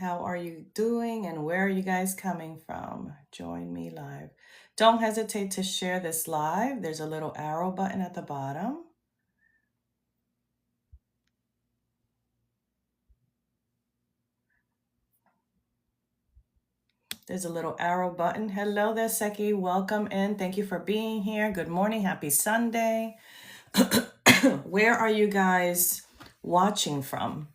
How are you doing and where are you guys coming from? Join me live. Don't hesitate to share this live. There's a little arrow button at the bottom. There's a little arrow button. Hello there, Seki. Welcome in. Thank you for being here. Good morning. Happy Sunday. Where are you guys watching from?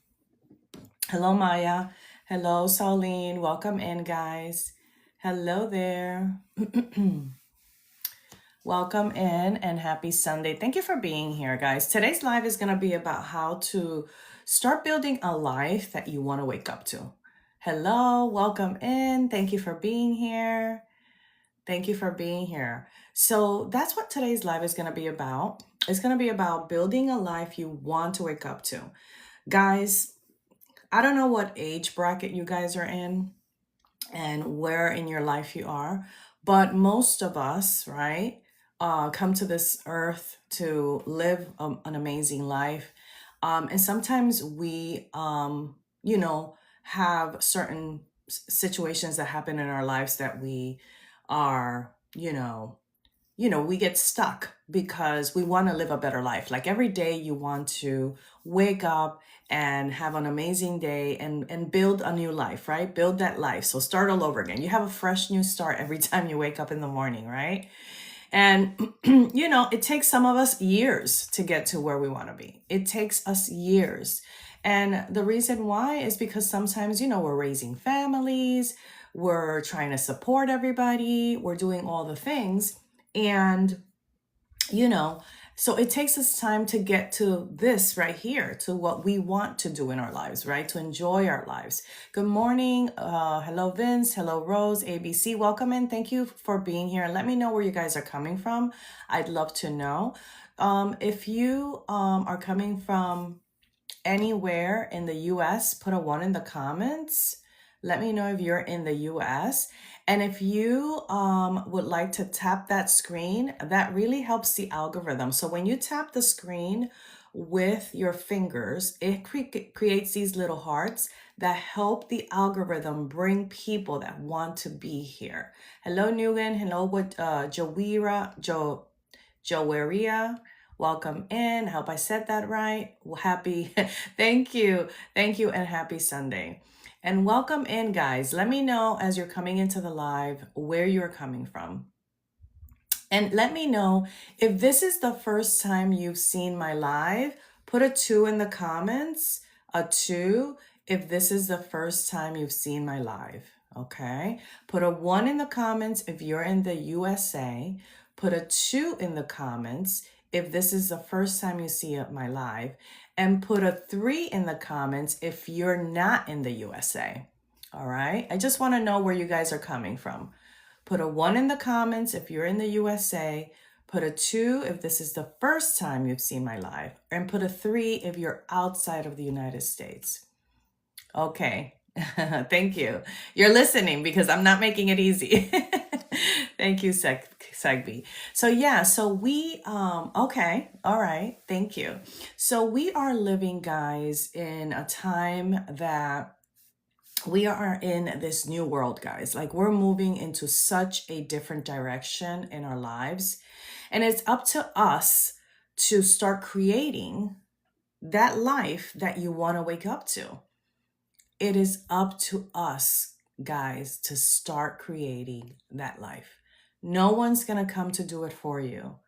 Hello, Maya. Hello, Sauline. Welcome in, guys. Hello there. Welcome in and happy Sunday. Thank you for being here, guys. Today's live is going to be about how to start building a life that you want to wake up to. Hello, welcome in. Thank you for being here. Thank you for being here. So that's what today's live is going to be about. It's going to be about building a life you want to wake up to. Guys, I don't know what age bracket you guys are in and where in your life you are, but most of us, right, come to this earth to live an amazing life. And sometimes we, have certain situations that happen in our lives that we are, we get stuck because we want to live a better life. Like every day you want to wake up and have an amazing day and build a new life, right? Build that life. So start all over again. You have a fresh new start every time you wake up in the morning, right? And, it takes some of us years to get to where we want to be. It takes us years. And the reason why is because sometimes, we're raising families, we're trying to support everybody, we're doing all the things. And, so it takes us time to get to this right here, to what we want to do in our lives, right? To enjoy our lives. Good morning. Hello, Vince. Hello, Rose, ABC. Welcome in. Thank you for being here. Let me know where you guys are coming from. I'd love to know. If you are coming from anywhere in the US, put a 1 in the comments. Let me know if you're in the US. And if you would like to tap that screen, that really helps the algorithm. So when you tap the screen with your fingers, it creates these little hearts that help the algorithm bring people that want to be here. Hello, Nugan. Hello, Joeria. Welcome in. I hope I said that right. Well, happy, thank you, and happy Sunday. And welcome in, guys. Let me know as you're coming into the live where you're coming from. And let me know if this is the first time you've seen my live, put a 2 in the comments, a 2 if this is the first time you've seen my live, okay? Put a 1 in the comments if you're in the USA, put a 2 in the comments if this is the first time you see my live, and put a 3 in the comments if you're not in the USA, all right? I just wanna know where you guys are coming from. Put a 1 in the comments if you're in the USA, put a 2 if this is the first time you've seen my live, and put a 3 if you're outside of the United States. Okay, thank you. You're listening because I'm not making it easy. Thank you, Segby. So yeah, so we, okay, all right, thank you. So we are living, guys, in a time that we are in this new world, guys. Like we're moving into such a different direction in our lives. And it's up to us to start creating that life that you want to wake up to. It is up to us, guys, to start creating that life. No one's going to come to do it for you.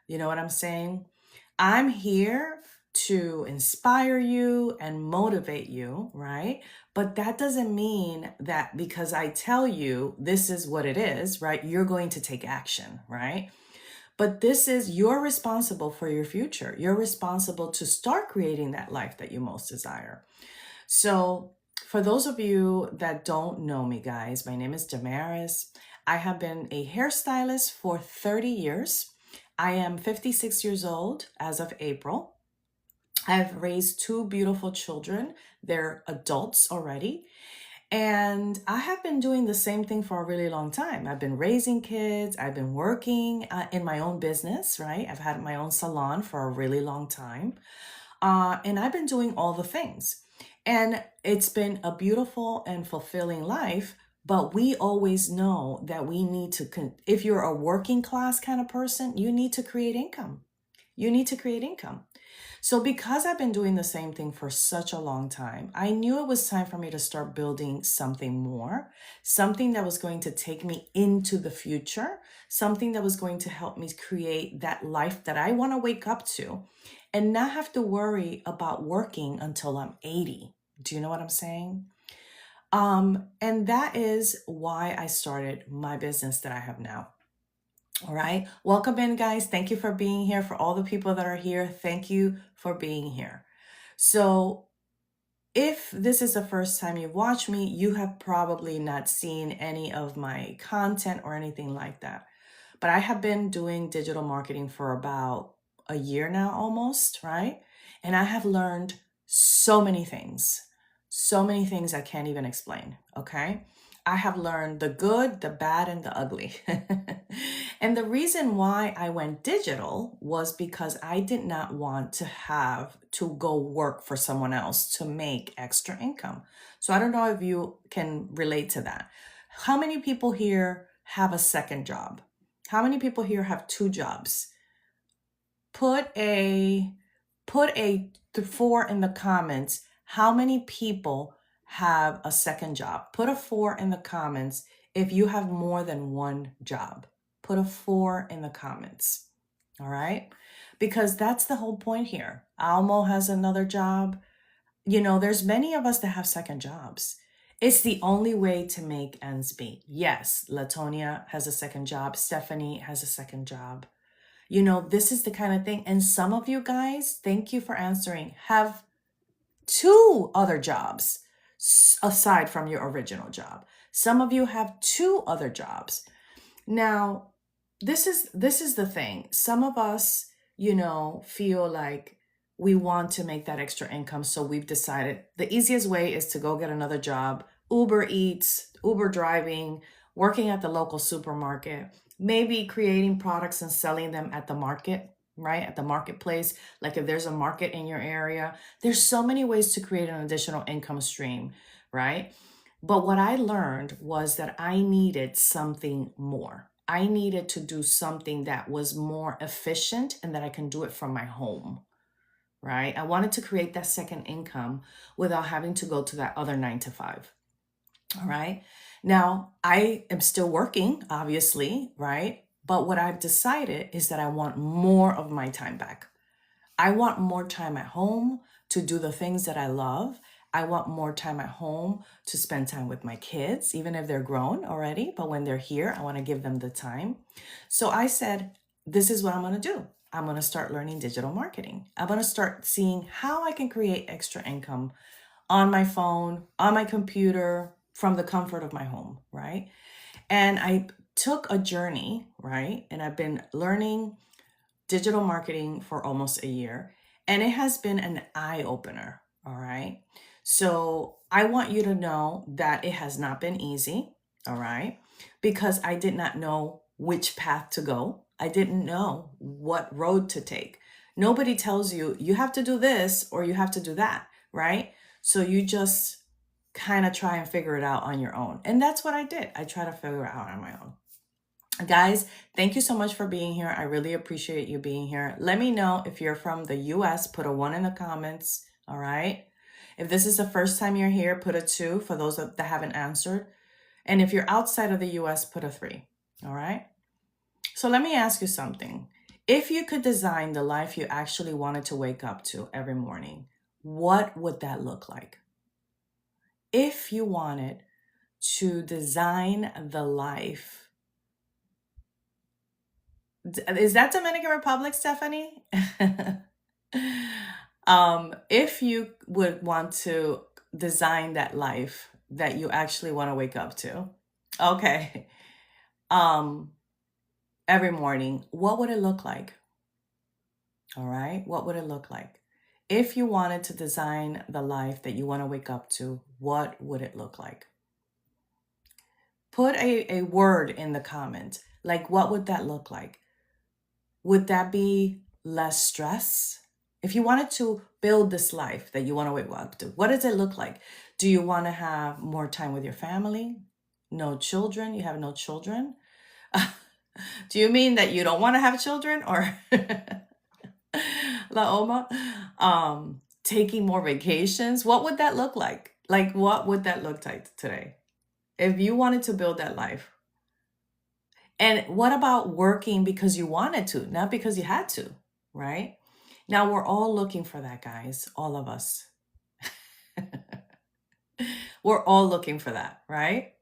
You know what I'm saying? I'm here to inspire you and motivate you, right? But that doesn't mean that because I tell you this is what it is, right? You're going to take action, right? But you're responsible for your future. You're responsible to start creating that life that you most desire. So for those of you that don't know me, guys, my name is Damaris. I have been a hairstylist for 30 years. I am 56 years old as of April. I've raised 2 beautiful children. They're adults already. And I have been doing the same thing for a really long time. I've been raising kids. I've been working in my own business, right? I've had my own salon for a really long time. And I've been doing all the things. And it's been a beautiful and fulfilling life, but we always know that we need to, if you're a working class kind of person, you need to create income. You need to create income. So, because I've been doing the same thing for such a long time, I knew it was time for me to start building something more, something that was going to take me into the future, something that was going to help me create that life that I want to wake up to and not have to worry about working until I'm 80. Do you know what I'm saying? And that is why I started my business that I have now. All right. Welcome in, guys. Thank you for being here. For all the people that are here, thank you for being here. So, if this is the first time you've watched me, you have probably not seen any of my content or anything like that. But I have been doing digital marketing for about a year now, almost, right? And I have learned so many things I can't even explain, okay? I have learned the good, the bad, and the ugly. And the reason why I went digital was because I did not want to have to go work for someone else to make extra income. So I don't know if you can relate to that. How many people here have a second job? How many people here have two jobs? Put a 4 in the comments. How many people have a second job? Put a 4 in the comments if you have more than one job. Put a 4 in the comments. All right? Because that's the whole point here. Almo has another job. There's many of us that have second jobs. It's the only way to make ends meet. Yes, Latonia has a second job. Stephanie has a second job. This is the kind of thing. And some of you guys, thank you for answering, have 2 other jobs aside from your original job. Some of you have 2 other jobs. Now, this is the thing. Some of us, feel like we want to make that extra income. So we've decided the easiest way is to go get another job, Uber Eats, Uber driving, working at the local supermarket, maybe creating products and selling them at the market, right? At the marketplace. Like if there's a market in your area, there's so many ways to create an additional income stream, right? But what I learned was that I needed something more. I needed to do something that was more efficient and that I can do it from my home, right? I wanted to create that second income without having to go to that other 9 to 5. All right. Now, I am still working, obviously, right? But what I've decided is that I want more of my time back. I want more time at home to do the things that I love. I want more time at home to spend time with my kids, even if they're grown already. But when they're here, I want to give them the time. So I said, this is what I'm going to do. I'm going to start learning digital marketing. I'm going to start seeing how I can create extra income on my phone, on my computer, from the comfort of my home, right? And I took a journey, right? And I've been learning digital marketing for almost a year, and it has been an eye opener. All right. So I want you to know that it has not been easy. All right. Because I did not know which path to go. I didn't know what road to take. Nobody tells you, you have to do this or you have to do that. Right. So you just kind of try and figure it out on your own. And that's what I did. I try to figure it out on my own. Guys, thank you so much for being here. I really appreciate you being here. Let me know if you're from the US, put a 1 in the comments. All right. If this is the first time you're here, put a 2 for those that haven't answered. And if you're outside of the US, put a 3. All right. So let me ask you something. If you could design the life you actually wanted to wake up to every morning, what would that look like? If you wanted to design the life, is that Dominican Republic, Stephanie? If you would want to design that life that you actually want to wake up to, okay, every morning, what would it look like? All right, what would it look like? If you wanted to design the life that you want to wake up to, what would it look like? Put a word in the comment. Like, what would that look like? Would that be less stress? If you wanted to build this life that you want to wake up to? What does it look like? Do you want to have more time with your family? No children? You have no children? Do you mean that you don't want to have children, or La Oma? Taking more vacations? What would that look like? Like, what would that look like today? If you wanted to build that life. And what about working because you wanted to, not because you had to, right? Now we're all looking for that, guys, all of us. We're all looking for that, right?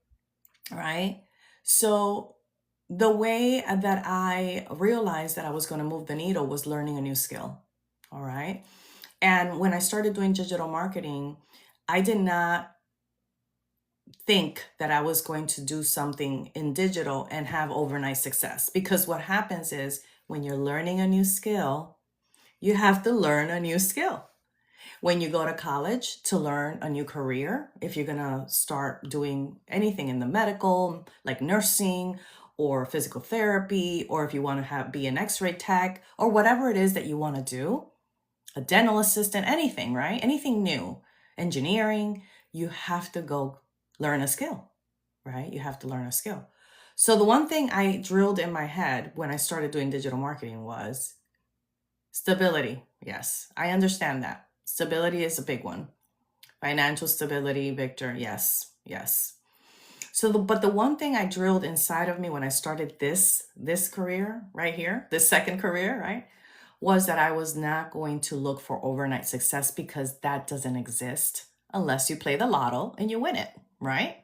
Right? So the way that I realized that I was going to move the needle was learning a new skill. All right. And when I started doing digital marketing, I did not think that I was going to do something in digital and have overnight success. Because what happens is when you're learning a new skill, you have to learn a new skill. When you go to college to learn a new career, if you're going to start doing anything in the medical, like nursing or physical therapy, or if you want to be an x-ray tech or whatever it is that you want to do, a dental assistant, anything, right? Anything new, engineering, you have to go learn a skill, right? You have to learn a skill. So the one thing I drilled in my head when I started doing digital marketing was stability. Yes, I understand that. Stability is a big one. Financial stability, Victor. Yes, yes. So but the one thing I drilled inside of me when I started this career right here, this second career, right, was that I was not going to look for overnight success, because that doesn't exist unless you play the lotto and you win it, right?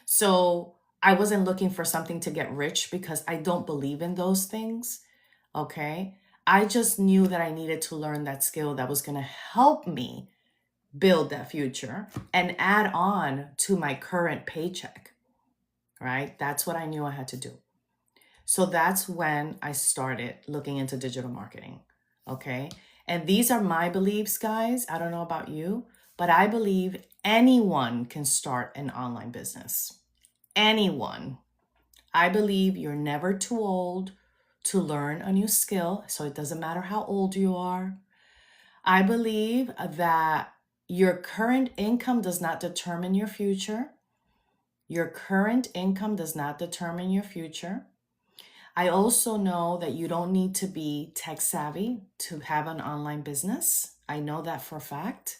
So I wasn't looking for something to get rich, because I don't believe in those things. Okay. I just knew that I needed to learn that skill that was going to help me build that future and add on to my current paycheck, right? That's what I knew I had to do. So that's when I started looking into digital marketing. Okay. And these are my beliefs, guys. I don't know about you, but I believe anyone can start an online business. Anyone. I believe you're never too old to learn a new skill. So it doesn't matter how old you are. I believe that your current income does not determine your future. Your current income does not determine your future. I also know that you don't need to be tech savvy to have an online business. I know that for a fact.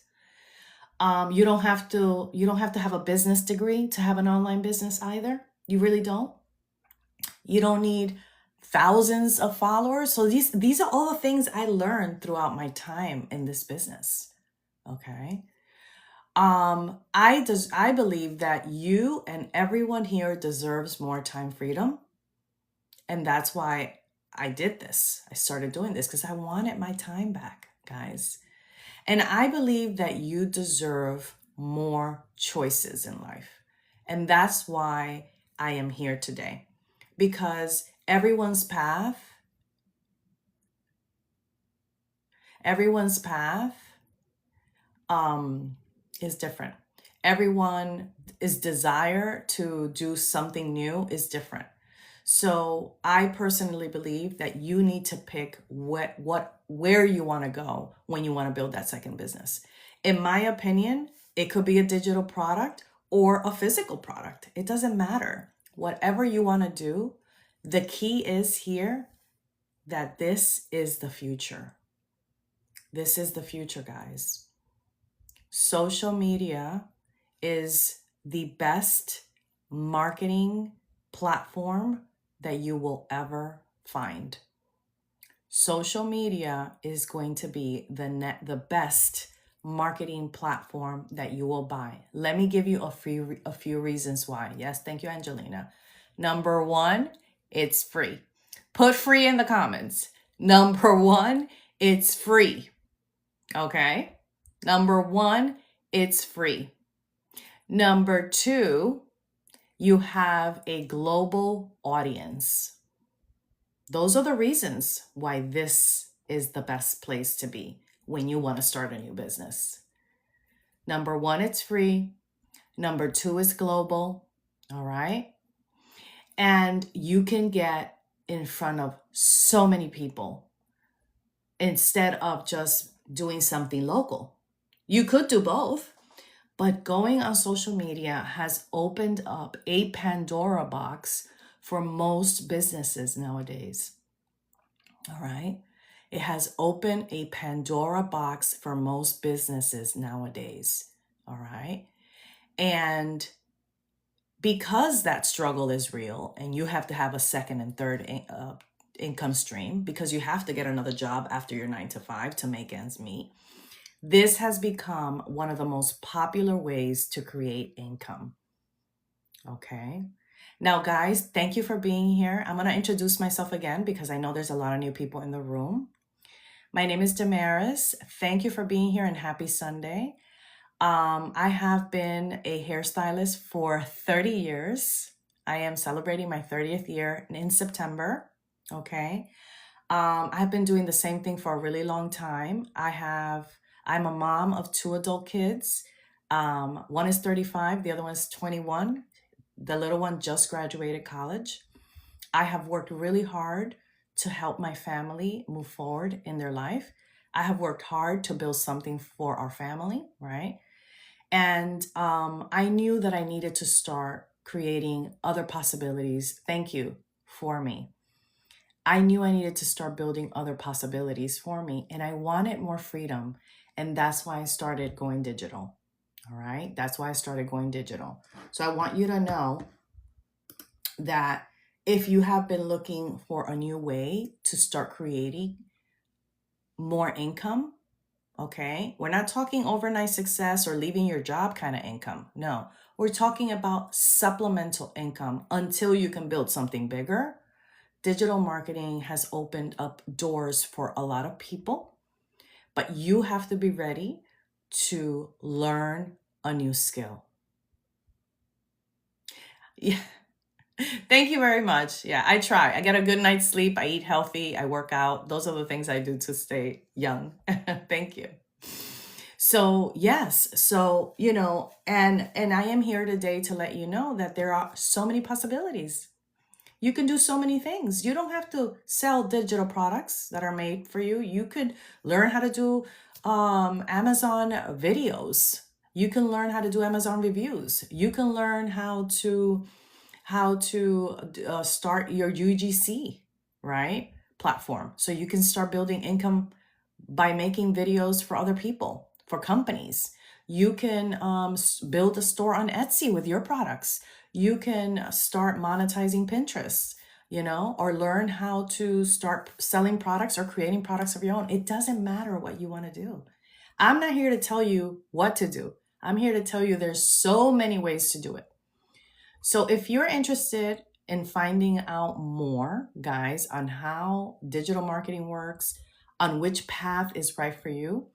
You don't have to have a business degree to have an online business either. You really don't. You don't need thousands of followers. So these are all the things I learned throughout my time in this business. Okay. I believe that you and everyone here deserves more time freedom. And that's why I did this. I started doing this because I wanted my time back, guys. And I believe that you deserve more choices in life. And that's why I am here today. Because everyone's path is different. Everyone's desire to do something new is different. So I personally believe that you need to pick where you want to go when you want to build that second business. In my opinion, it could be a digital product or a physical product. It doesn't matter. Whatever you want to do, the key is here that this is the future. This is the future, guys. Social media is the best marketing platform that you will ever find. Social media is going to be the best marketing platform that you will buy. Let me give you a few reasons why. Yes, thank you, Angelina. Number one, it's free. Put free in the comments. Number one, it's free. Okay? Number one, it's free. Number two, you have a global audience. Those are the reasons why this is the best place to be when you want to start a new business. Number one, it's free. Number two is global. All right. And you can get in front of so many people instead of just doing something local. You could do both, but going on social media has opened up a Pandora box for most businesses nowadays. All right. It has opened a Pandora box for most businesses nowadays. All right. And because that struggle is real and you have to have a second and third income stream because you have to get another job after your 9 to 5 to make ends meet, this has become one of the most popular ways to create income. Okay. Now, guys, thank you for being here. I'm going to introduce myself again because I know there's a lot of new people in the room. My name is Damaris. Thank you for being here and happy Sunday. I have been a hairstylist for 30 years. I am celebrating my 30th year in September. Okay. I've been doing the same thing for a really long time. I'm a mom of 2 adult kids. One is 35, the other one is 21. The little one just graduated college. I have worked really hard to help my family move forward in their life. I have worked hard to build something for our family, right? And I knew that I needed to start creating other possibilities. Thank you for me. I knew I needed to start building other possibilities for me, and I wanted more freedom. And that's why I started going digital. All right. That's why I started going digital. So I want you to know that if you have been looking for a new way to start creating more income, okay, we're not talking overnight success or leaving your job kind of income. No, we're talking about supplemental income until you can build something bigger. Digital marketing has opened up doors for a lot of people, but you have to be ready to learn a new skill. Yeah. Thank you very much. Yeah, I try. I get a good night's sleep. I eat healthy. I work out. Those are the things I do to stay young. Thank you. So, yes. So, and I am here today to let you know that there are so many possibilities. You can do so many things. You don't have to sell digital products that are made for you. You could learn how to do Amazon videos. You can learn how to do Amazon reviews. You can learn how to start your UGC, right? Platform. So you can start building income by making videos for other people, for companies. You can build a store on Etsy with your products. You can start monetizing Pinterest, or learn how to start selling products or creating products of your own. It doesn't matter what you want to do. I'm not here to tell you what to do. I'm here to tell you there's so many ways to do it. So if you're interested in finding out more, guys, on how digital marketing works, on which path is right for you,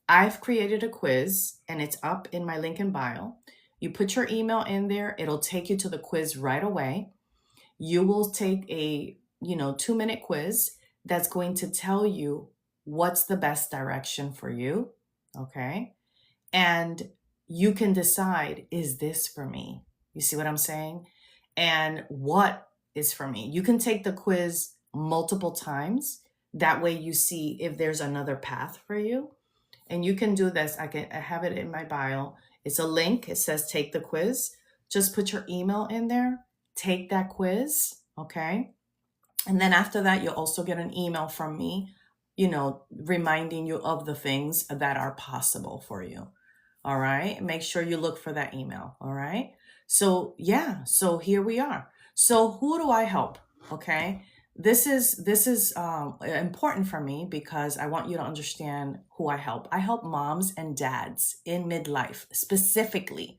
I've created a quiz and it's up in my link in bio. You put your email in there, it'll take you to the quiz right away. You will take a 2-minute quiz that's going to tell you what's the best direction for you. Okay. And you can decide, is this for me? You see what I'm saying? And what is for me? You can take the quiz multiple times. That way you see if there's another path for you. And you can do this. I have it in my bio. It's a link. It says take the quiz. Just put your email in there. Take that quiz. Okay. And then after that, you'll also get an email from me, reminding you of the things that are possible for you. All right. Make sure you look for that email. All right. So yeah. So here we are. So who do I help? Okay. This is important for me because I want you to understand who I help. I help moms and dads in midlife specifically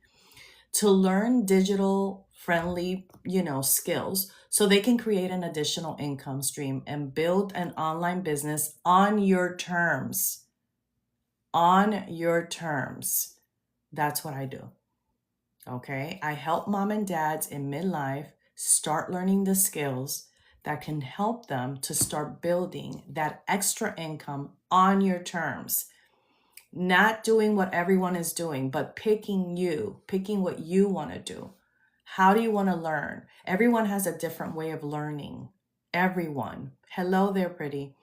to learn digital friendly, skills so they can create an additional income stream and build an online business on your terms. On your terms. That's what I do. Okay. I help mom and dads in midlife start learning the skills that can help them to start building that extra income on your terms. Not doing what everyone is doing, but picking what you want to do. How do you want to learn? Everyone has a different way of learning. Everyone. Hello there, pretty.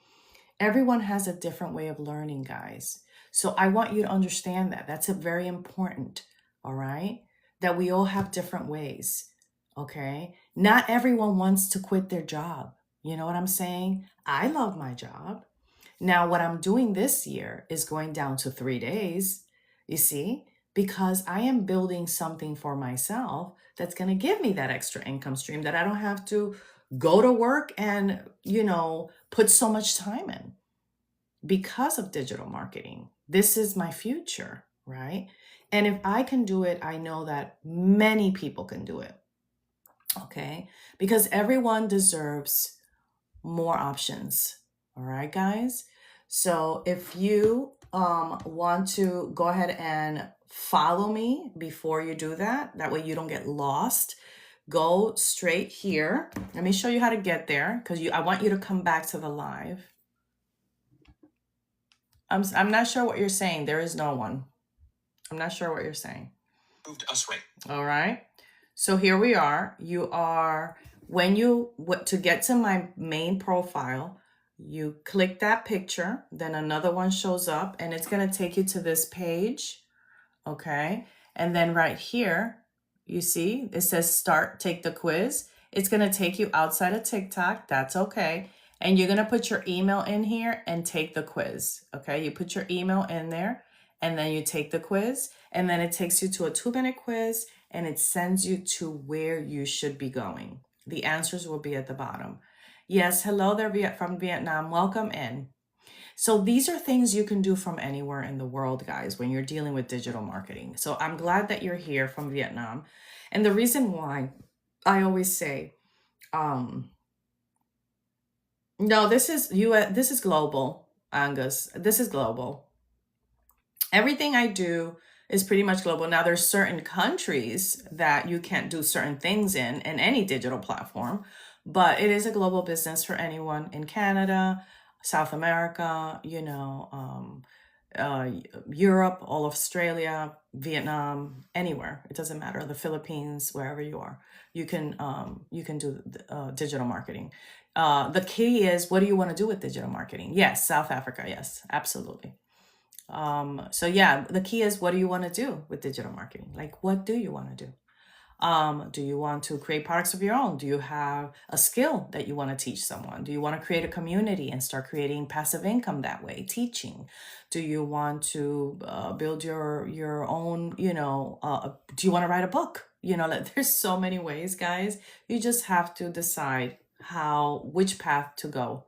Everyone has a different way of learning, guys. So I want you to understand that. That's a very important, all right? That we all have different ways, okay? Not everyone wants to quit their job. You know what I'm saying? I love my job. Now, what I'm doing this year is going down to 3 days, you see, because I am building something for myself that's going to give me that extra income stream that I don't have to go to work and, put so much time in because of digital marketing. This is my future, right? And if I can do it, I know that many people can do it, okay? Because everyone deserves more options. All right, guys. So if you want to go ahead and follow me before you do that, that way you don't get lost. Go straight here. Let me show you how to get there because I want you to come back to the live. I'm not sure what you're saying. There is no one. I'm not sure what you're saying. Moved us right. All right. So here we are. You are, to get to my main profile, you click that picture, then another one shows up and it's going to take you to this page. Okay. And then right here, you see, it says take the quiz. It's going to take you outside of TikTok. That's okay. And you're going to put your email in here and take the quiz. Okay. You put your email in there and then you take the quiz and then it takes you to a 2-minute quiz and it sends you to where you should be going. The answers will be at the bottom. Yes. Hello there from Vietnam. Welcome in. So these are things you can do from anywhere in the world, guys, when you're dealing with digital marketing. So I'm glad that you're here from Vietnam. And the reason why I always say, no, this is this is global, Angus. This is global. Everything I do is pretty much global. Now there's certain countries that you can't do certain things in any digital platform, but it is a global business for anyone in Canada, South America, Europe, all of Australia, Vietnam, anywhere. It doesn't matter. The Philippines, wherever you are, you can do digital marketing. The key is, what do you want to do with digital marketing? Yes, South Africa. Yes, absolutely. So yeah, the key is, what do you want to do with digital marketing? Like, what do you want to do? Do you want to create products of your own? Do you have a skill that you want to teach someone? Do you want to create a community and start creating passive income that way, teaching? Do you want to build your own, do you want to write a book? There's so many ways, guys. You just have to decide which path to go.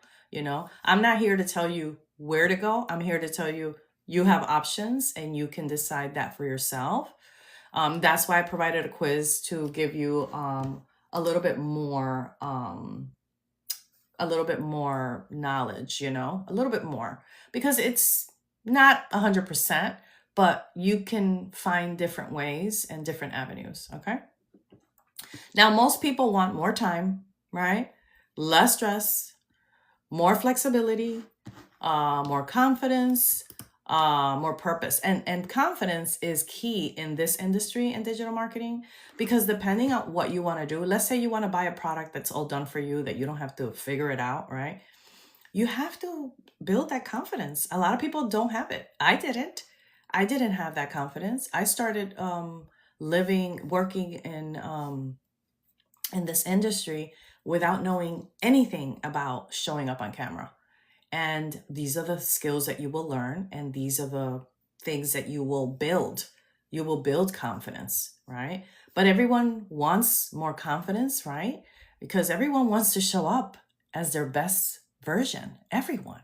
I'm not here to tell you where to go. I'm here to tell you have options and you can decide that for yourself. That's why I provided a quiz to give you a little bit more knowledge, a little bit more, because it's not 100%, but you can find different ways and different avenues. Okay. Now, most people want more time, right? Less stress, more flexibility, more confidence, more purpose. And confidence is key in this industry in digital marketing, because depending on what you want to do, let's say you want to buy a product that's all done for you, that you don't have to figure it out, right? You have to build that confidence. A lot of people don't have it. I didn't have that confidence. I started working in this industry without knowing anything about showing up on camera. And these are the skills that you will learn. And these are the things that you will build. You will build confidence, right? But everyone wants more confidence, right? Because everyone wants to show up as their best version. Everyone.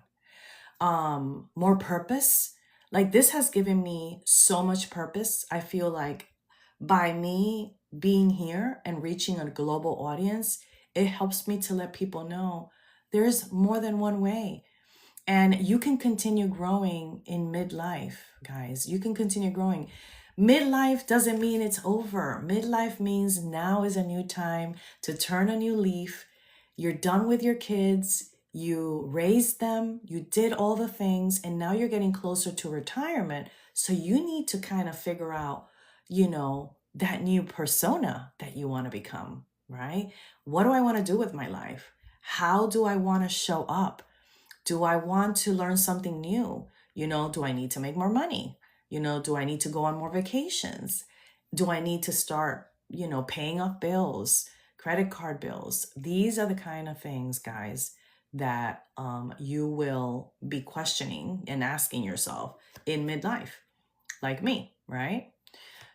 More purpose. Like, this has given me so much purpose. I feel like by me being here and reaching a global audience, it helps me to let people know there's more than one way. And you can continue growing in midlife, guys. You can continue growing. Midlife doesn't mean it's over. Midlife means now is a new time to turn a new leaf. You're done with your kids. You raised them. You did all the things. And now you're getting closer to retirement. So you need to kind of figure out, that new persona that you want to become, right? What do I want to do with my life? How do I want to show up? Do I want to learn something new? Do I need to make more money? Do I need to go on more vacations? Do I need to start, paying off bills, credit card bills? These are the kind of things, guys, that you will be questioning and asking yourself in midlife, like me, right?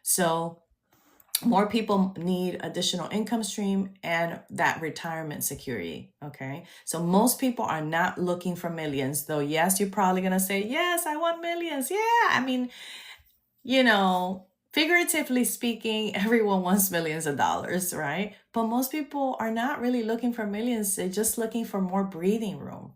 So, more people need additional income stream and that retirement security. Okay. So most people are not looking for millions, though. Yes, you're probably going to say, yes, I want millions. Yeah. I mean, figuratively speaking, everyone wants millions of dollars, right? But most people are not really looking for millions. They're just looking for more breathing room.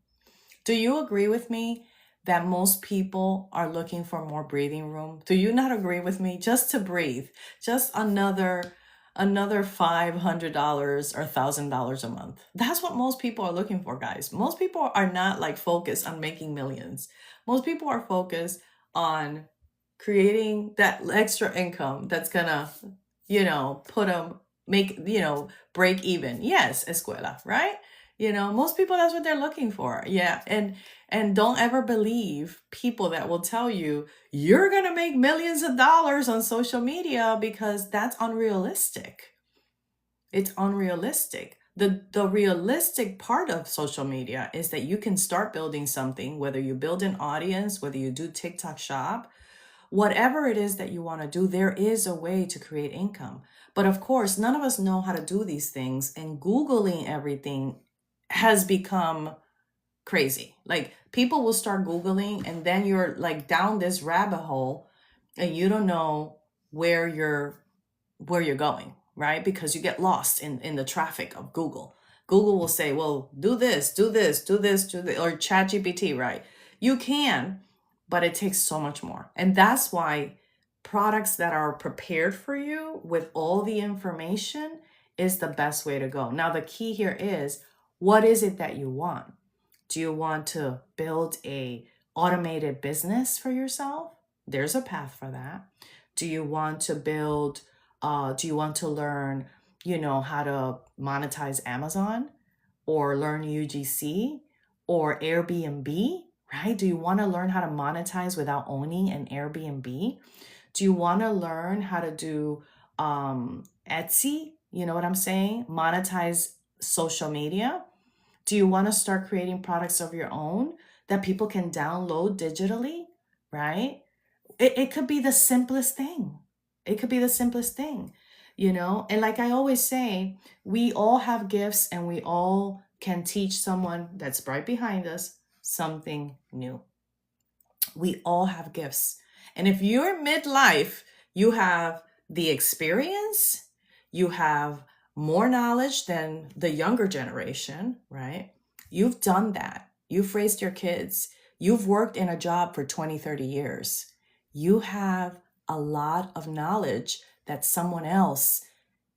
Do you agree with me that most people are looking for more breathing room? Do you not agree with me? Just to breathe, just another $500 or $1,000 a month. That's what most people are looking for, guys. Most people are not like focused on making millions. Most people are focused on creating that extra income that's gonna, put them, make, break even. Yes, escuela, right? Most people, that's what they're looking for. Yeah. And don't ever believe people that will tell you you're going to make millions of dollars on social media, because that's unrealistic. It's unrealistic. The realistic part of social media is that you can start building something, whether you build an audience, whether you do TikTok shop, whatever it is that you want to do, there is a way to create income. But of course, none of us know how to do these things, and Googling everything has become crazy. Like, people will start Googling, and then you're like down this rabbit hole, and you don't know where you're going, right? Because you get lost in the traffic of Google. Google will say, well, do this, do this, do this, do this, or ChatGPT, right? You can, but it takes so much more. And that's why products that are prepared for you with all the information is the best way to go. Now, the key here is, what is it that you want? Do you want to build a automated business for yourself? There's a path for that. Do you want to do you want to learn, how to monetize Amazon, or learn UGC or Airbnb, right? Do you want to learn how to monetize without owning an Airbnb? Do you want to learn how to do Etsy? You know what I'm saying? Monetize social media. Do you want to start creating products of your own that people can download digitally, right? It could be the simplest thing. It could be the simplest thing, And like I always say, we all have gifts, and we all can teach someone that's right behind us something new. We all have gifts. And if you're midlife, you have the experience, you have more knowledge than the younger generation, right? You've done that. You've raised your kids. You've worked in a job for 20, 30 years. You have a lot of knowledge that someone else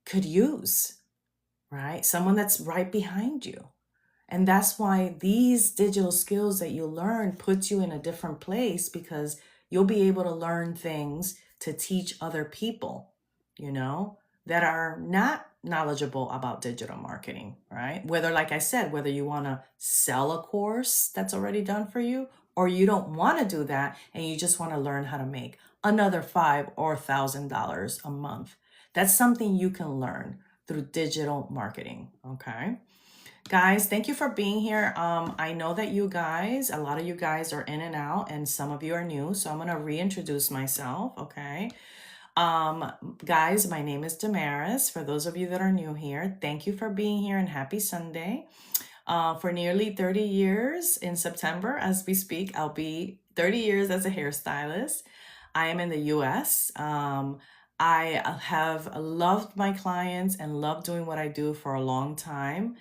could use, right? Someone that's right behind you. And that's why these digital skills that you learn puts you in a different place, because you'll be able to learn things to teach other people, that are not knowledgeable about digital marketing, right? Whether, like I said, whether you want to sell a course that's already done for you, or you don't want to do that and you just want to learn how to make another $5 or $1,000 a month. That's something you can learn through digital marketing, okay? Guys, thank you for being here. I know that a lot of you guys are in and out, and some of you are new, so I'm going to reintroduce myself, okay? Guys, my name is Damaris. For those of you that are new here, thank you for being here, and happy Sunday. For nearly 30 years in September, as we speak, I'll be 30 years as a hairstylist. I am in the US. I have loved my clients and loved doing what I do for a long time.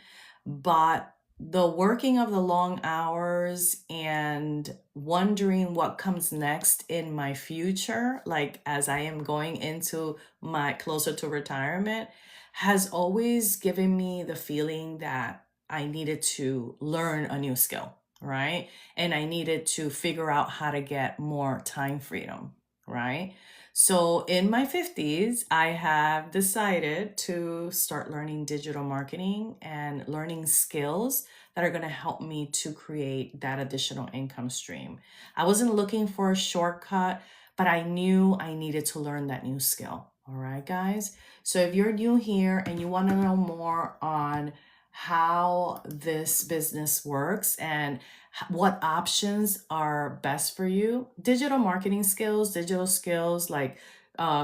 But the working of the long hours and wondering what comes next in my future, like as I am going into my closer to retirement, has always given me the feeling that I needed to learn a new skill, right? And I needed to figure out how to get more time freedom, right? So in my 50s, I have decided to start learning digital marketing and learning skills that are going to help me to create that additional income stream. I wasn't looking for a shortcut, but I knew I needed to learn that new skill. All right, guys. So if you're new here and you want to know more on how this business works and what options are best for you, digital skills like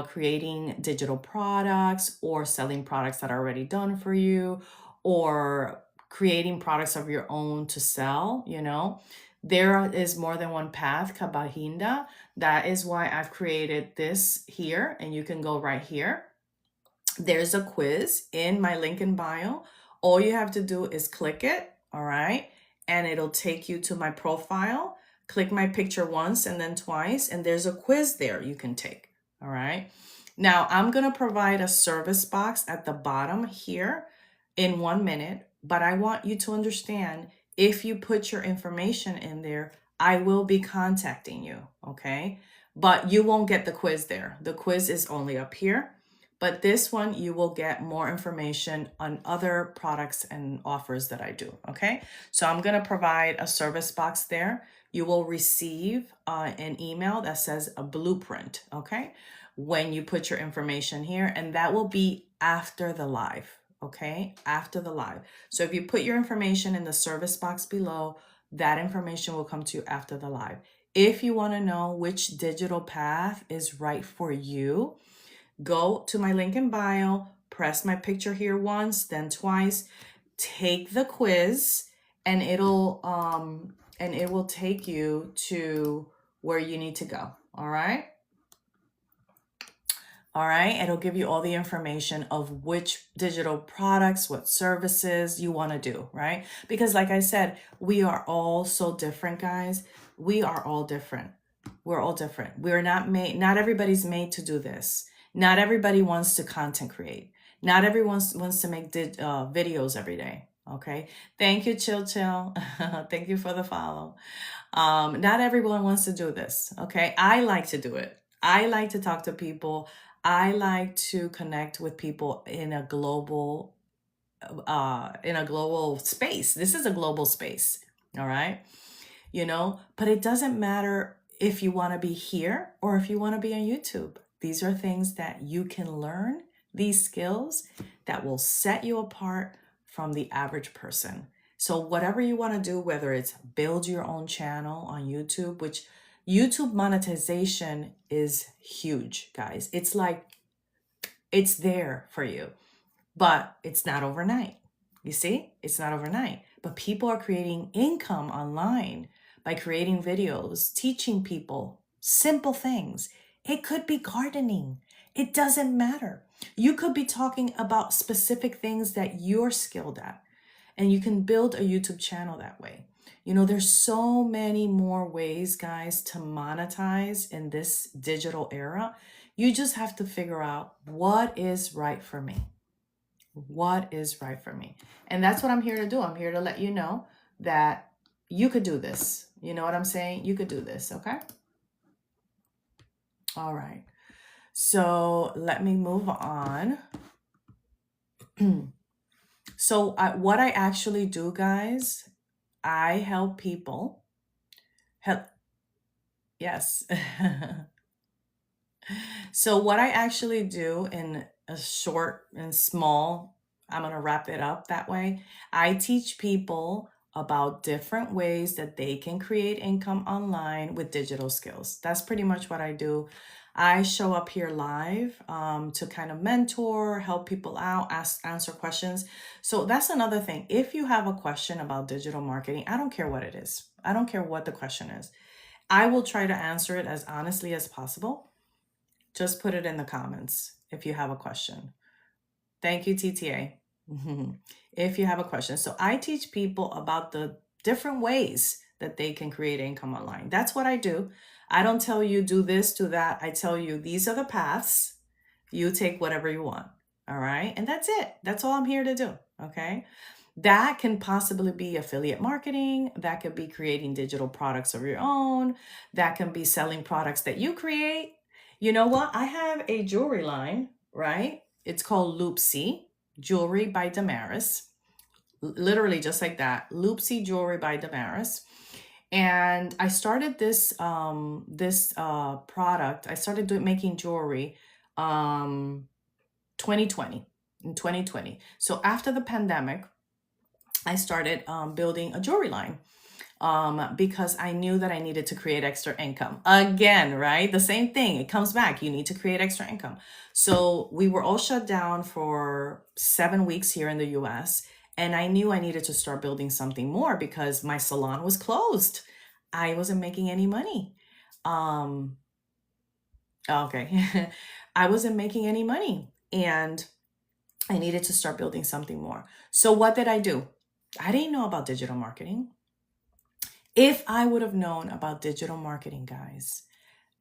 creating digital products or selling products that are already done for you, or creating products of your own to sell, there is more than one path, Kabahinda. That is why I've created this here, and you can go right here. There's a quiz in my link in bio. All you have to do is click it, all right? And it'll take you to my profile. Click my picture once and then twice, and there's a quiz there you can take, all right? Now, I'm gonna provide a service box at the bottom here in 1 minute, but I want you to understand, if you put your information in there, I will be contacting you, okay? But you won't get the quiz there. The quiz is only up here. But this one, you will get more information on other products and offers that I do, okay? So I'm gonna provide a service box there. You will receive an email that says a blueprint, okay? When you put your information here, and that will be after the live, okay? After the live. So if you put your information in the service box below, that information will come to you after the live. If you wanna know which digital path is right for you, go to my link in bio, press my picture here once, then twice, take the quiz, and it will take you to where you need to go. All right? All right, it'll give you all the information of which digital products, what services you want to do, right? Because like I said, we are all so different, guys. We are all different. We're all different. We're not made, not everybody's made to do this. Not everybody wants to content create. Not everyone wants to make videos every day. Okay. Thank you, Chill Chill. Thank you for the follow. Not everyone wants to do this. Okay. I like to do it. I like to talk to people. I like to connect with people in a global space. This is a global space. All right. But it doesn't matter if you want to be here or if you want to be on YouTube. These are things that you can learn, these skills that will set you apart from the average person. So whatever you want to do, whether it's build your own channel on YouTube, which YouTube monetization is huge, guys. It's like, it's there for you, but it's not overnight. You see, it's not overnight, but people are creating income online by creating videos, teaching people simple things. It could be gardening. It doesn't matter. You could be talking about specific things that you're skilled at, and you can build a YouTube channel that way. There's so many more ways, guys, to monetize in this digital era. You just have to figure out what is right for me. What is right for me? And that's what I'm here to do. I'm here to let you know that you could do this. You know what I'm saying? You could do this, okay? All right. So let me move on. So what I actually do, guys, I help people. Yes. So what I actually do in a short and small, I'm going to wrap it up that way. I teach people about different ways that they can create income online with digital skills. That's pretty much what I do. I show up here live to kind of mentor, help people out, answer questions. So that's another thing. If you have a question about digital marketing, I don't care what it is. I don't care what the question is. I will try to answer it as honestly as possible. Just put it in the comments if you have a question. Thank you, TTA. If you have a question. So I teach people about the different ways that they can create income online. That's what I do. I don't tell you do this, do that. I tell you these are the paths. You take whatever you want. All right. And that's it. That's all I'm here to do. Okay. That can possibly be affiliate marketing. That could be creating digital products of your own. That can be selling products that you create. You know what? I have a jewelry line, right? It's called Loopsy Jewelry by Damaris. Literally just like that. Loopsy Jewelry by Damaris. And I started this product. I started making jewelry 2020 in 2020. So after the pandemic, I started building a jewelry line because I knew that I needed to create extra income. Again, right? The same thing. It comes back. You need to create extra income. So we were all shut down for 7 weeks here in the US. And I knew I needed to start building something more because my salon was closed. I wasn't making any money. Um, okay. I wasn't making any money. And I needed to start building something more. So what did I do? I didn't know about digital marketing. If I would have known about digital marketing, guys,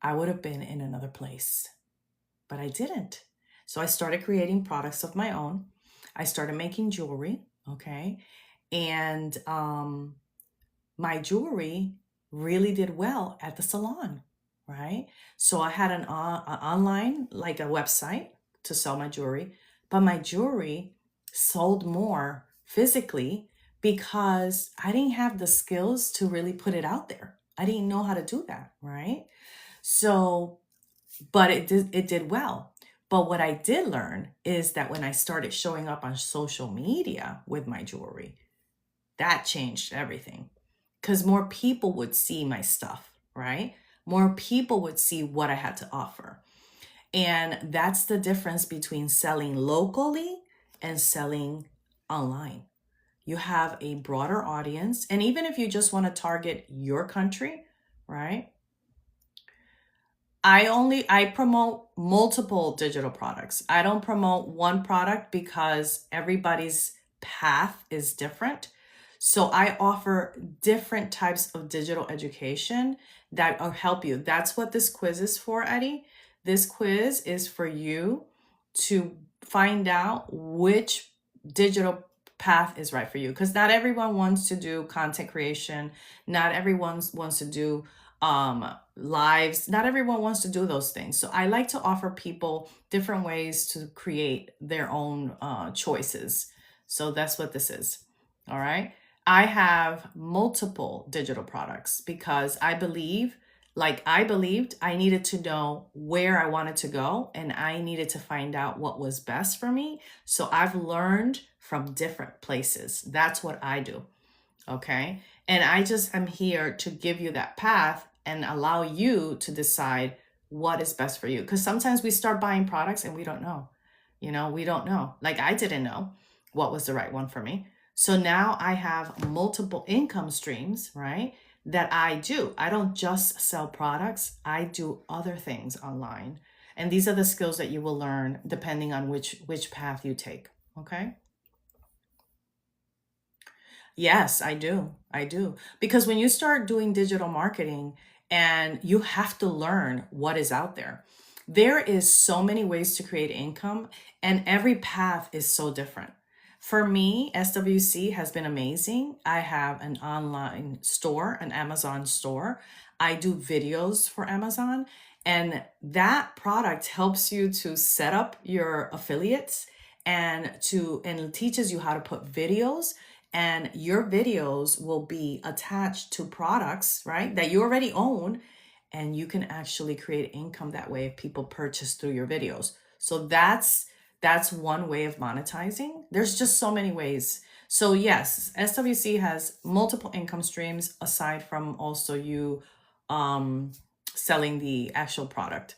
I would have been in another place, but I didn't. So I started creating products of my own. I started making jewelry, okay? And my jewelry really did well at the salon, right? So I had an online, like a website to sell my jewelry, but my jewelry sold more physically because I didn't have the skills to really put it out there. I didn't know how to do that, right? So, but it did well. But what I did learn is that when I started showing up on social media with my jewelry, that changed everything because more people would see my stuff, right? More people would see what I had to offer. And that's the difference between selling locally and selling online. You have a broader audience. And even if you just want to target your country, right? I promote multiple digital products. I don't promote one product because everybody's path is different. So I offer different types of digital education that will help you. That's what this quiz is for, Eddie. This quiz is for you to find out which digital path is right for you, because not everyone wants to do content creation. Not everyone wants to do lives. Not everyone wants to do those things. So I like to offer people different ways to create their own choices. So that's what this is. All right. I have multiple digital products because I believed I needed to know where I wanted to go and I needed to find out what was best for me. So I've learned from different places. That's what I do. Okay. And I just am here to give you that path and allow you to decide what is best for you. Because sometimes we start buying products and we don't know. We don't know. Like I didn't know what was the right one for me. So now I have multiple income streams, right? That I do. I don't just sell products, I do other things online. And these are the skills that you will learn depending on which path you take. Okay. Yes, I do. I do. Because when you start doing digital marketing and you have to learn what is out there, there is so many ways to create income and every path is so different. For me, SWC has been amazing. I have an online store, an Amazon store. I do videos for Amazon, and that product helps you to set up your affiliates and teaches you how to put videos, and your videos will be attached to products, right, that you already own, and you can actually create income that way if people purchase through your videos. So that's one way of monetizing. There's just so many ways. So yes, SWC has multiple income streams aside from also you selling the actual product.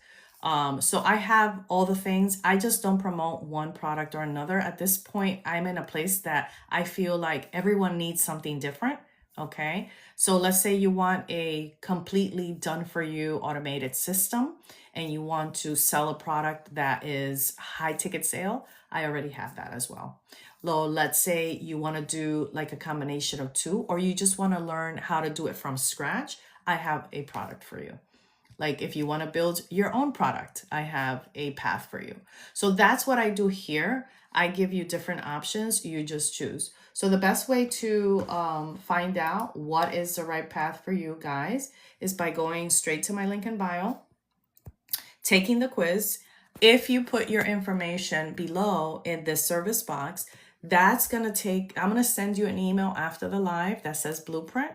So I have all the things. I just don't promote one product or another. At this point, I'm in a place that I feel like everyone needs something different. Okay. So let's say you want a completely done for you automated system and you want to sell a product that is high ticket sale. I already have that as well. Let's say you want to do like a combination of two, or you just want to learn how to do it from scratch. I have a product for you. Like if you want to build your own product, I have a path for you. So that's what I do here. I give you different options. You just choose. So the best way to find out what is the right path for you guys is by going straight to my link in bio, taking the quiz. If you put your information below in this service box, that's going to take, I'm going to send you an email after the live that says blueprint.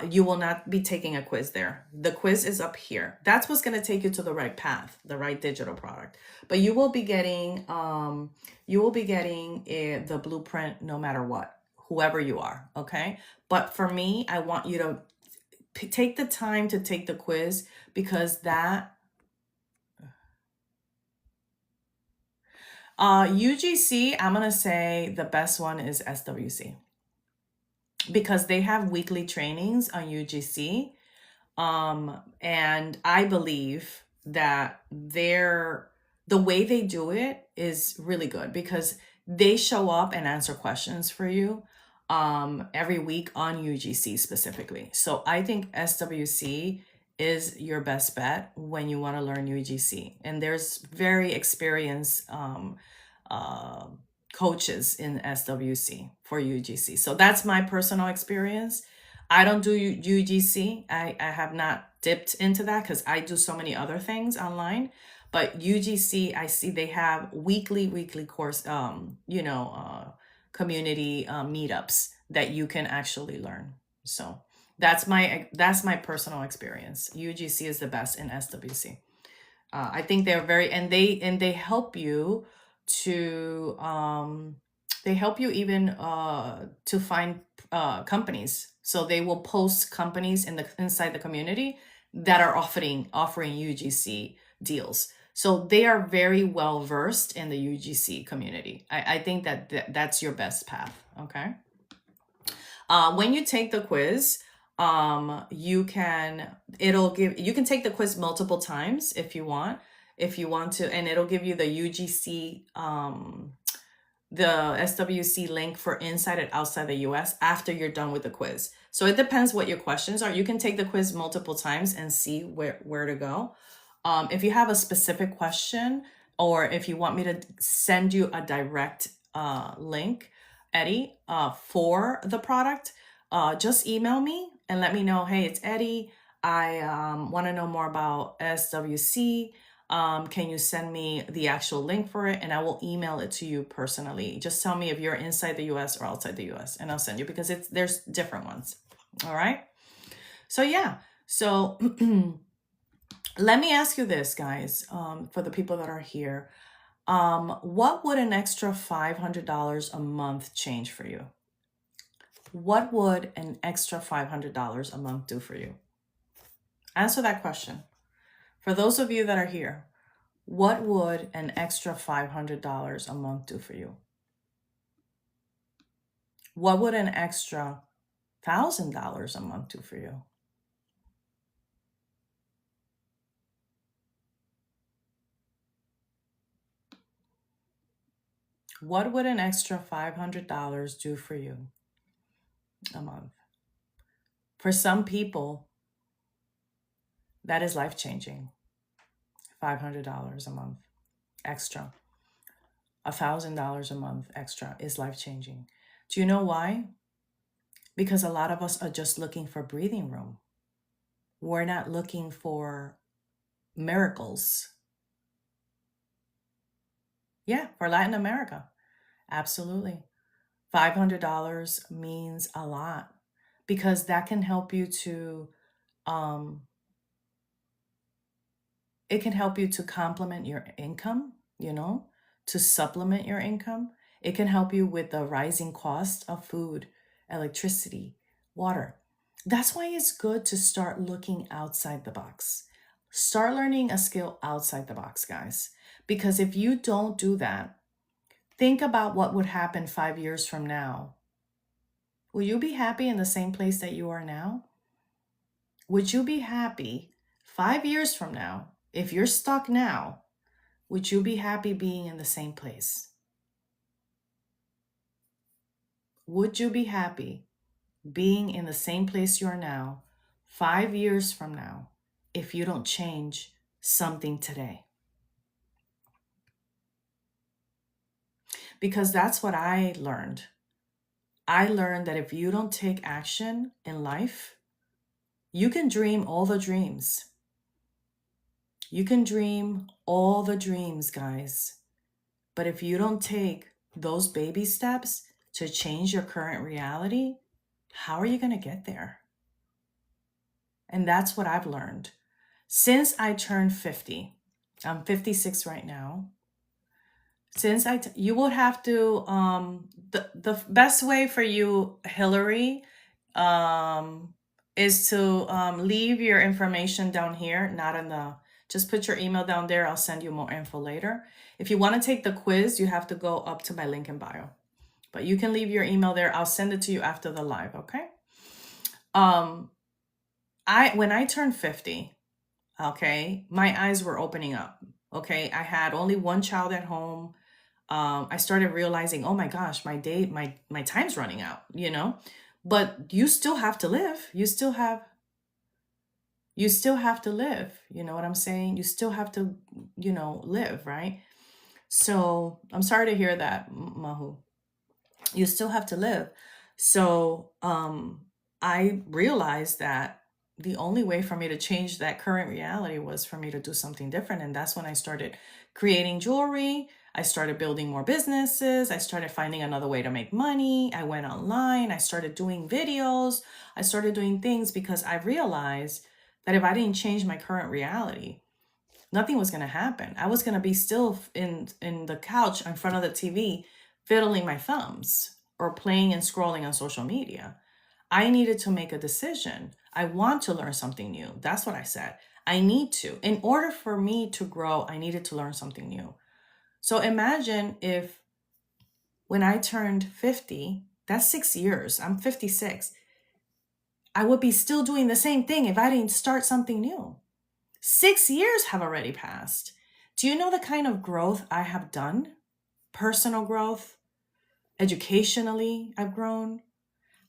You will not be taking a quiz there. The quiz is up here. That's what's going to take you to the right path, the right digital product. But you will be getting the blueprint no matter what, whoever you are. Okay. But for me, I want you to take the time to take the quiz, because that UGC, I'm gonna say the best one is SWC, because they have weekly trainings on UGC. And I believe that the way they do it is really good, because they show up and answer questions for you every week on UGC specifically. So I think SWC is your best bet when you want to learn UGC. And there's very experienced uh, coaches in SWC for UGC. So that's my personal experience. I don't do UGC. I have not dipped into that because I do so many other things online. But UGC, I see they have weekly course, community meetups that you can actually learn. So that's my personal experience. UGC is the best in SWC. I think they're very, and they help you to they help you even to find companies. So they will post companies inside the community that are offering UGC deals. So they are very well versed in the UGC community. I think that's your best path. Okay. When you take the quiz, you can take the quiz multiple times if you want to, and it'll give you the UGC the SWC link for inside and outside the US after you're done with the quiz. So it depends what your questions are. You can take the quiz multiple times and see where to go. If you have a specific question, or if you want me to send you a direct link, Eddie, for the product, just email me and let me know, hey, it's Eddie. I want to know more about SWC. Can you send me the actual link for it? And I will email it to you personally. Just tell me if you're inside the US or outside the US, and I'll send you, because there's different ones. All right. So yeah. So let me ask you this, guys, for the people that are here. What would an extra $500 a month change for you? What would an extra $500 a month do for you? Answer that question. For those of you that are here, what would an extra $500 a month do for you? What would an extra $1,000 a month do for you? What would an extra $500 do for you a month? For some people, that is life-changing. $500 a month extra. $1,000 a month extra is life-changing. Do you know why? Because a lot of us are just looking for breathing room. We're not looking for miracles. Yeah, for Latin America. Absolutely. $500 means a lot, because that can help you to it can help you to complement your income, to supplement your income. It can help you with the rising cost of food, electricity, water. That's why it's good to start looking outside the box. Start learning a skill outside the box, guys. Because if you don't do that, think about what would happen 5 years from now. Will you be happy in the same place that you are now? Would you be happy 5 years from now? If you're stuck now, would you be happy being in the same place? Would you be happy being in the same place you are now 5 years from now if you don't change something today? Because that's what I learned. I learned that if you don't take action in life, you can dream all the dreams. You can dream all the dreams, guys. But if you don't take those baby steps to change your current reality, how are you going to get there? And that's what I've learned. Since I turned 50, I'm 56 right now. Since you would have to, the best way for you, Hillary, is to leave your information down here, not in the, just put your email down there. I'll send you more info later. If you want to take the quiz, you have to go up to my link in bio. But you can leave your email there. I'll send it to you after the live, okay? When I turned 50, okay, my eyes were opening up. Okay, I had only one child at home. I started realizing, oh my gosh, my time's running out, you know? But you still have to live. You still have to live. You know what I'm saying? You still have to, live, right? So I'm sorry to hear that, Mahu. You still have to live. So I realized that the only way for me to change that current reality was for me to do something different. And that's when I started creating jewelry. I started building more businesses. I started finding another way to make money. I went online. I started doing videos. I started doing things because I realized that if I didn't change my current reality, nothing was going to happen. I was going to be still in the couch in front of the TV, fiddling my thumbs or playing and scrolling on social media. I needed to make a decision. I want to learn something new. That's what I said. I need to. In order for me to grow, I needed to learn something new. So imagine if when I turned 50, that's 6 years, I'm 56, I would be still doing the same thing if I didn't start something new. 6 years have already passed. Do you know the kind of growth I have done? Personal growth, educationally, I've grown.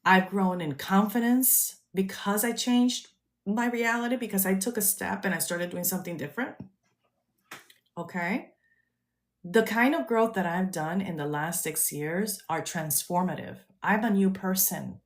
I've grown in confidence because I changed my reality, because I took a step and I started doing something different. Okay. The kind of growth that I've done in the last 6 years are transformative. I'm a new person.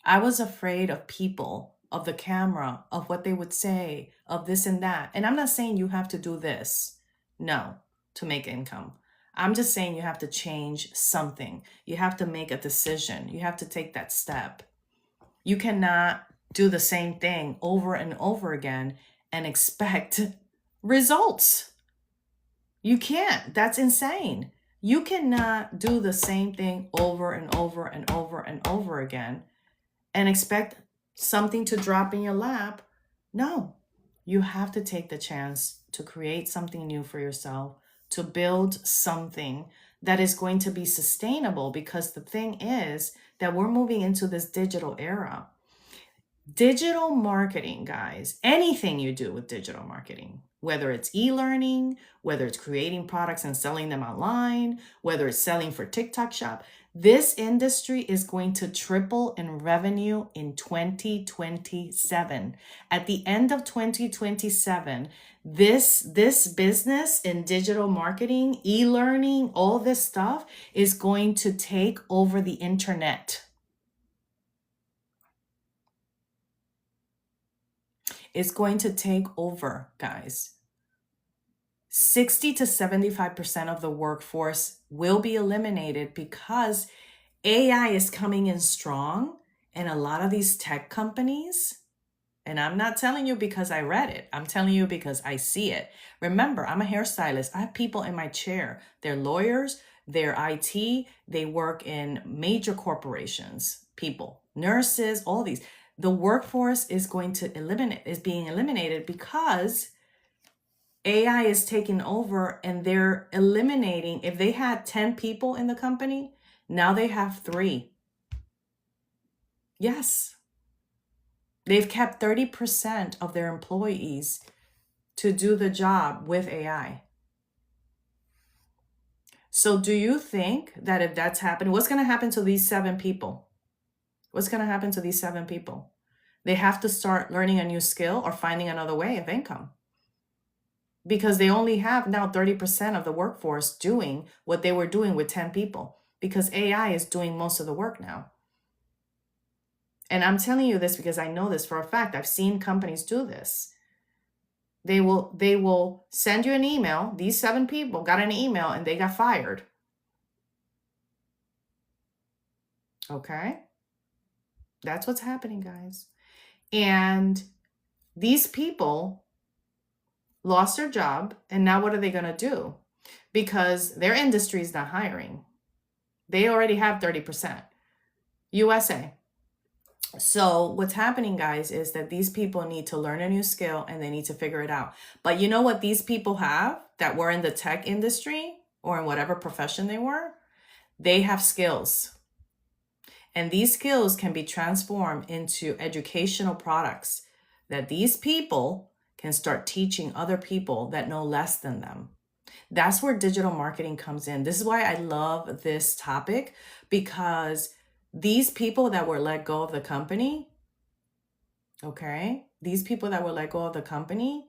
I was afraid of people, of the camera, of what they would say, of this and that. And I'm not saying you have to do this, no, to make income. I'm just saying you have to change something. You have to make a decision. You have to take that step. You cannot do the same thing over and over again and expect results. You can't. That's insane. You cannot do the same thing over and over and over and over again and expect something to drop in your lap. No, you have to take the chance to create something new for yourself, to build something that is going to be sustainable, because the thing is that we're moving into this digital era. Digital marketing, guys, anything you do with digital marketing, whether it's e-learning, whether it's creating products and selling them online, whether it's selling for TikTok shop, this industry is going to triple in revenue in 2027. At the end of 2027, this business in digital marketing, e-learning, all this stuff is going to take over the internet. It's going to take over, guys. 60 to 75% of the workforce will be eliminated because AI is coming in strong. And a lot of these tech companies, and I'm not telling you because I read it, I'm telling you because I see it. Remember, I'm a hairstylist. I have people in my chair. They're lawyers, they're IT, they work in major corporations, people, nurses, all these. The workforce is being eliminated because AI is taking over, and they're eliminating. If they had 10 people in the company, now they have 3. Yes. They've kept 30% of their employees to do the job with AI. So do you think that if that's happening, what's going to happen to these 7 people? What's going to happen to these 7 people? They have to start learning a new skill or finding another way of income, because they only have now 30% of the workforce doing what they were doing with 10 people, because AI is doing most of the work now. And I'm telling you this because I know this for a fact. I've seen companies do this. They will send you an email. These 7 people got an email and they got fired. Okay? That's what's happening, guys. And these people lost their job, and now what are they going to do? Because their industry is not hiring. They already have 30%. USA. So what's happening, guys, is that these people need to learn a new skill and they need to figure it out. But you know what these people have that were in the tech industry or in whatever profession they were? They have skills. And these skills can be transformed into educational products that these people can start teaching other people that know less than them. That's where digital marketing comes in. This is why I love this topic, because these people that were let go of the company, okay, these people that were let go of the company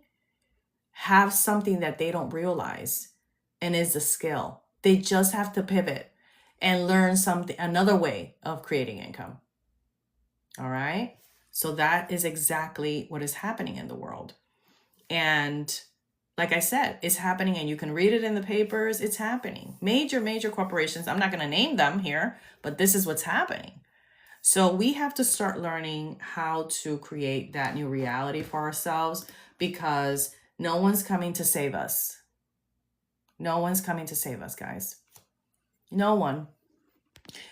have something that they don't realize, and is a skill. They just have to pivot and learn something, another way of creating income. All right. So that is exactly what is happening in the world. And like I said, it's happening, and you can read it in the papers. It's happening. Major corporations. I'm not going to name them here, but this is what's happening. So we have to start learning how to create that new reality for ourselves, because no one's coming to save us. No one's coming to save us, guys. No one.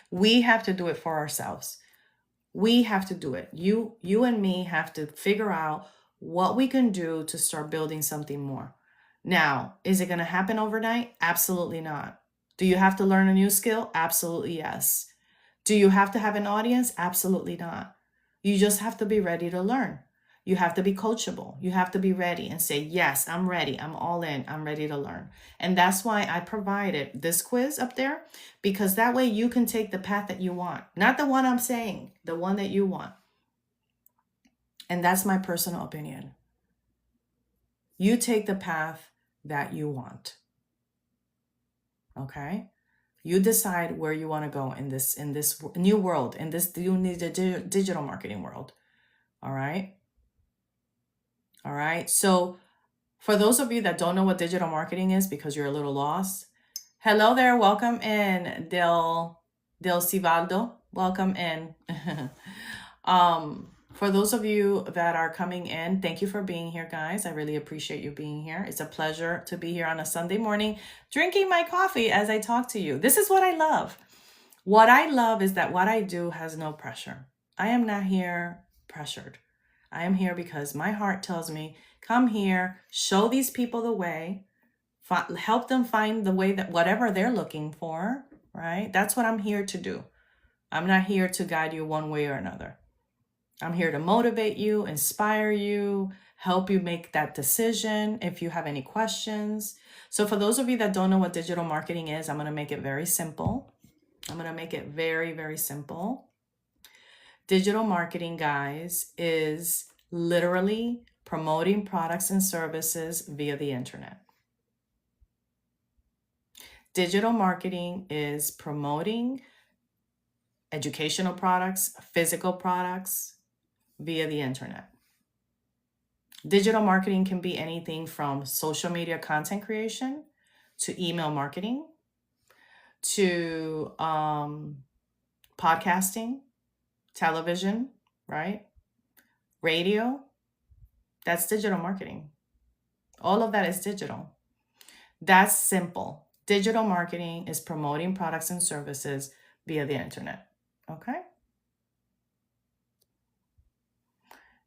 We have to do it for ourselves. We have to do it. You and me have to figure out what we can do to start building something more. Now, is it going to happen overnight? Absolutely not. Do you have to learn a new skill? Absolutely yes. Do you have to have an audience? Absolutely not. You just have to be ready to learn. You have to be coachable. You have to be ready and say, yes, I'm ready. I'm all in. I'm ready to learn. And that's why I provided this quiz up there, because that way you can take the path that you want. Not the one I'm saying, the one that you want. And that's my personal opinion. You take the path that you want. Okay? You decide where you want to go in this new world, in this digital marketing world. All right? All right. So for those of you that don't know what digital marketing is, because you're a little lost, hello there. Welcome in, Del Civaldo. Welcome in. For those of you that are coming in, thank you for being here, guys. I really appreciate you being here. It's a pleasure to be here on a Sunday morning, drinking my coffee as I talk to you. This is what I love. What I love is that what I do has no pressure. I am not here pressured. I am here because my heart tells me, come here, show these people the way, help them find the way that whatever they're looking for, right? That's what I'm here to do. I'm not here to guide you one way or another. I'm here to motivate you, inspire you, help you make that decision if you have any questions. So for those of you that don't know what digital marketing is, I'm going to make it very simple. I'm going to make it very, very simple. Digital marketing, guys, is literally promoting products and services via the internet. Digital marketing is promoting educational products, physical products via the internet. Digital marketing can be anything from social media content creation to email marketing to podcasting, television, right? Radio. That's digital marketing. All of that is digital. That's simple. Digital marketing is promoting products and services via the internet. Okay?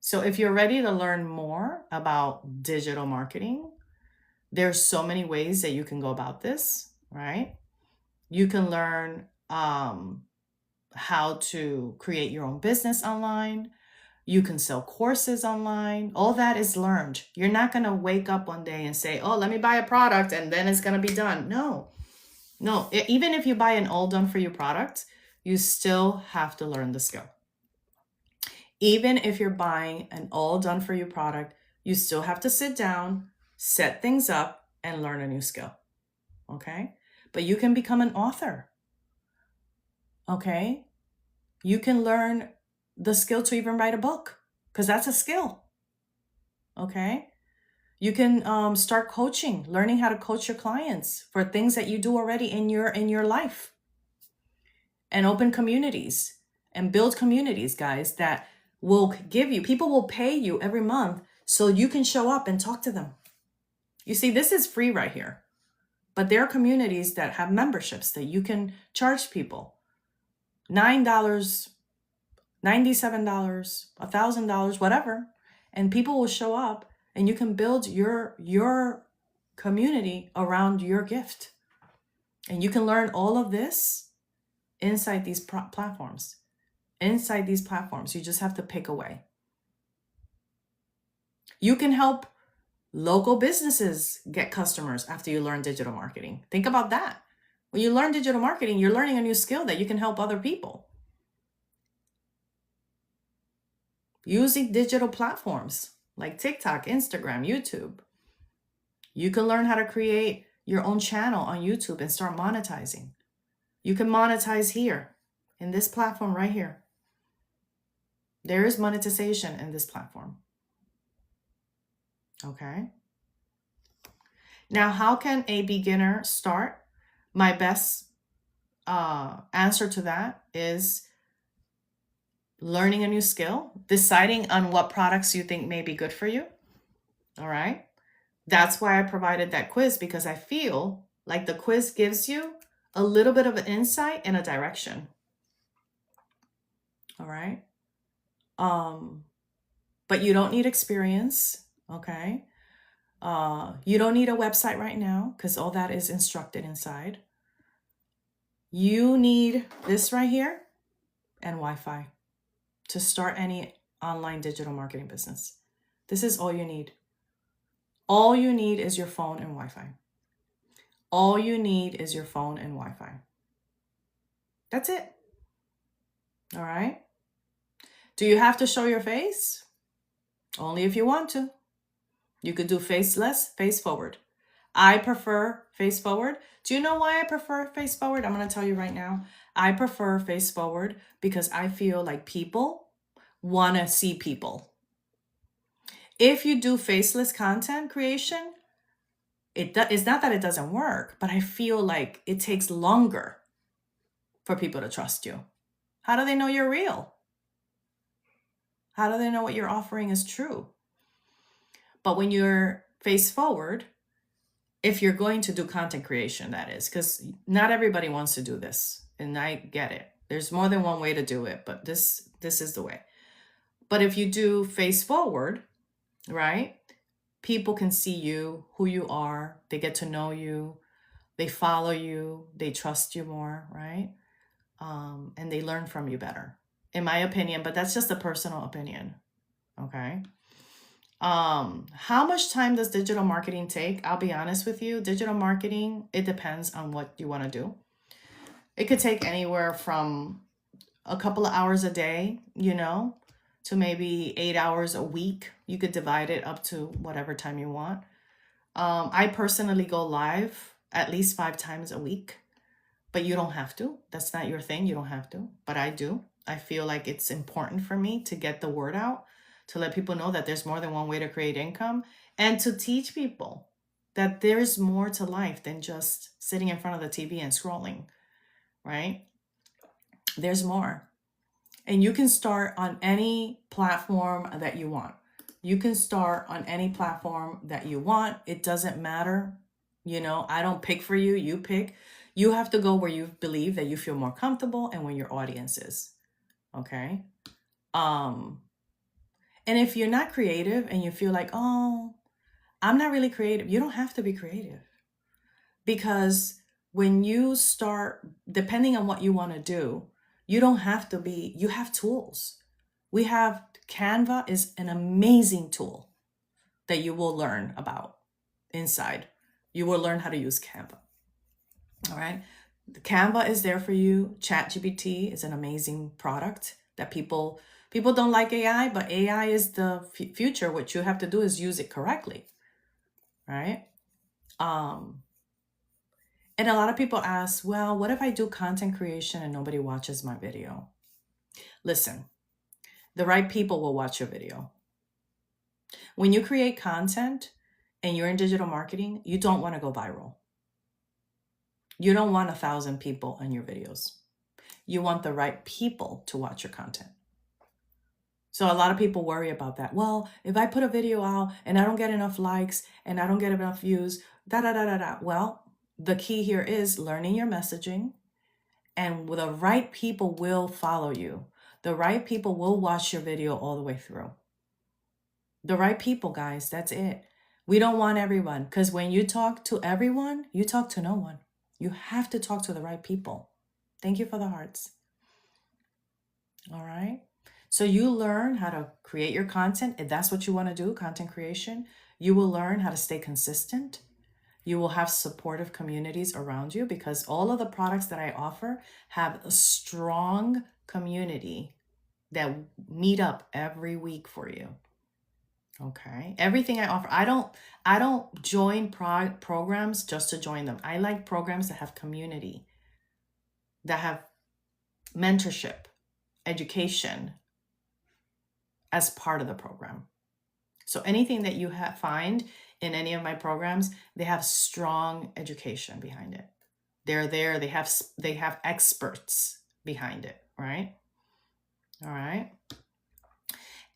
So if you're ready to learn more about digital marketing, there's so many ways that you can go about this, right? You can learn how to create your own business online. You can sell courses online. All that is learned. You're not going to wake up one day and say, oh, let me buy a product and then it's going to be done. No. Even if you buy an all done for you product, you still have to learn the skill. Even if you're buying an all done for you product, you still have to sit down, set things up, and learn a new skill. Okay? But you can become an author. Okay? You can learn the skill to even write a book, because that's a skill. Okay? You can start coaching, learning how to coach your clients for things that you do already in your life, and open communities and build communities, guys, that will give you, people will pay you every month so you can show up and talk to them. You see, this is free right here, but there are communities that have memberships that you can charge people $9, $97, $1,000, whatever, and people will show up, and you can build your community around your gift, and you can learn all of this inside these platforms. Inside these platforms, you just have to pick away. You can help local businesses get customers after you learn digital marketing. Think about that. When you learn digital marketing, you're learning a new skill that you can help other people. Using digital platforms like TikTok, Instagram, YouTube. You can learn how to create your own channel on YouTube and start monetizing. You can monetize here in this platform right here. There is monetization in this platform. Okay. Now, how can a beginner start? My best answer to that is learning a new skill, deciding on what products you think may be good for you. All right. That's why I provided that quiz, because I feel like the quiz gives you a little bit of an insight and a direction. All right. But you don't need experience. Okay. You don't need a website right now because all that is instructed inside. You need this right here and Wi-Fi to start any online digital marketing business. This is all you need. All you need is your phone and Wi-Fi. All you need is your phone and Wi-Fi. That's it. All right. Do you have to show your face? Only if you want to. You could do faceless, face forward. I prefer face forward. Do you know why I prefer face forward? I'm going to tell you right now. I prefer face forward because I feel like people want to see people. If you do faceless content creation, it's not that it doesn't work, but I feel like it takes longer for people to trust you. How do they know you're real? How do they know what you're offering is true? But when you're face forward, if you're going to do content creation, that is, because not everybody wants to do this, and I get it. There's more than one way to do it, but this is the way. But if you do face forward, right, people can see you, who you are, they get to know you, they follow you, they trust you more, right? And they learn from you better, in my opinion, but that's just a personal opinion, okay? How much time does digital marketing take? I'll be honest with you. Digital marketing, it depends on what you want to do. It could take anywhere from a couple of hours a day, to maybe 8 hours a week. You could divide it up to whatever time you want. I personally go live at least 5 times a week, but you don't have to. That's not your thing. You don't have to, but I do. I feel like it's important for me to get the word out, to let people know that there's more than one way to create income, and to teach people that there's more to life than just sitting in front of the TV and scrolling, right? There's more. And you can start on any platform that you want. You can start on any platform that you want. It doesn't matter. I don't pick for you. You pick. You have to go where you believe that you feel more comfortable and where your audience is. Okay? And if you're not creative and you feel like, oh, I'm not really creative, you don't have to be creative. Because when you start, depending on what you want to do, you don't have to be, you have tools. We have Canva is an amazing tool that you will learn about inside. You will learn how to use Canva. All right. The Canva is there for you. ChatGPT is an amazing product that people don't like AI, but AI is the future. What you have to do is use it correctly. Right. And a lot of people ask, well, what if I do content creation and nobody watches my video? Listen, the right people will watch your video. When you create content, and you're in digital marketing, you don't want to go viral. You don't want 1,000 people in your videos. You want the right people to watch your content. So a lot of people worry about that. Well, if I put a video out and I don't get enough likes and I don't get enough views, da da da da da. Well, the key here is learning your messaging, and the right people will follow you. The right people will watch your video all the way through. The right people, guys, that's it. We don't want everyone, because when you talk to everyone, you talk to no one. You have to talk to the right people. Thank you for the hearts. All right. So you learn how to create your content. If that's what you want to do, content creation, you will learn how to stay consistent. You will have supportive communities around you, because all of the products that I offer have a strong community that meet up every week for you. Okay. Everything I offer, I don't join programs just to join them. I like programs that have community, that have mentorship, education as part of the program. So anything that you find in any of my programs, they have strong education behind it. They're there, they have experts behind it, right? All right.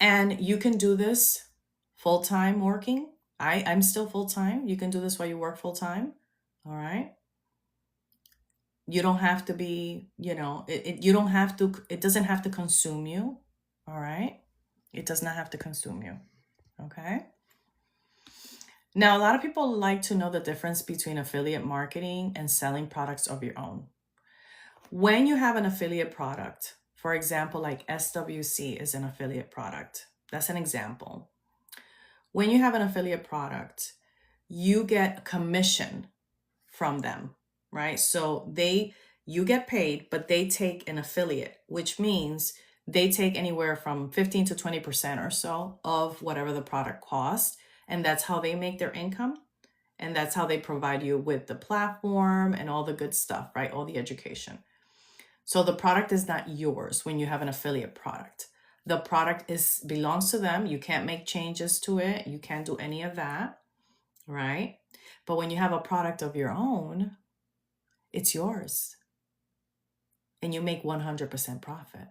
And you can do this full-time working. I'm still full-time. You can do this while you work full-time. All right. You don't have to be, you don't have to, it doesn't have to consume you. All right. It does not have to consume you. Okay. Now, a lot of people like to know the difference between affiliate marketing and selling products of your own. When you have an affiliate product, for example, like SWC is an affiliate product. That's an example. When you have an affiliate product, you get commission from them, right? So you get paid, but they take an affiliate, which means they take anywhere from 15 to 20% or so of whatever the product costs. And that's how they make their income. And that's how they provide you with the platform and all the good stuff, right? All the education. So the product is not yours when you have an affiliate product. The product belongs to them. You can't make changes to it. You can't do any of that, right? But when you have a product of your own, it's yours. And you make 100% profit.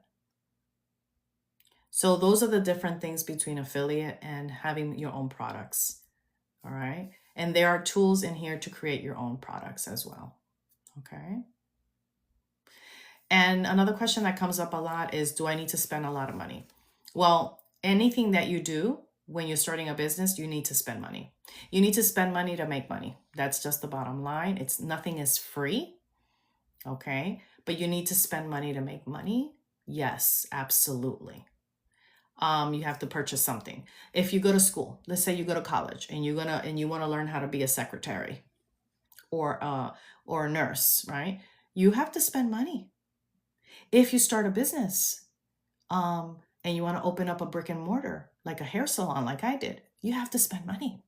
So those are the different things between affiliate and having your own products. All right. And there are tools in here to create your own products as well. Okay. And another question that comes up a lot is, do I need to spend a lot of money? Well, anything that you do when you're starting a business, you need to spend money. You need to spend money to make money. That's just the bottom line. Nothing is free. Okay. But you need to spend money to make money. Yes, absolutely. You have to purchase something. If you go to school, let's say you go to college and you want to learn how to be a secretary or a nurse, right? You have to spend money. If you start a business, and you want to open up a brick and mortar, like a hair salon, like I did, you have to spend money.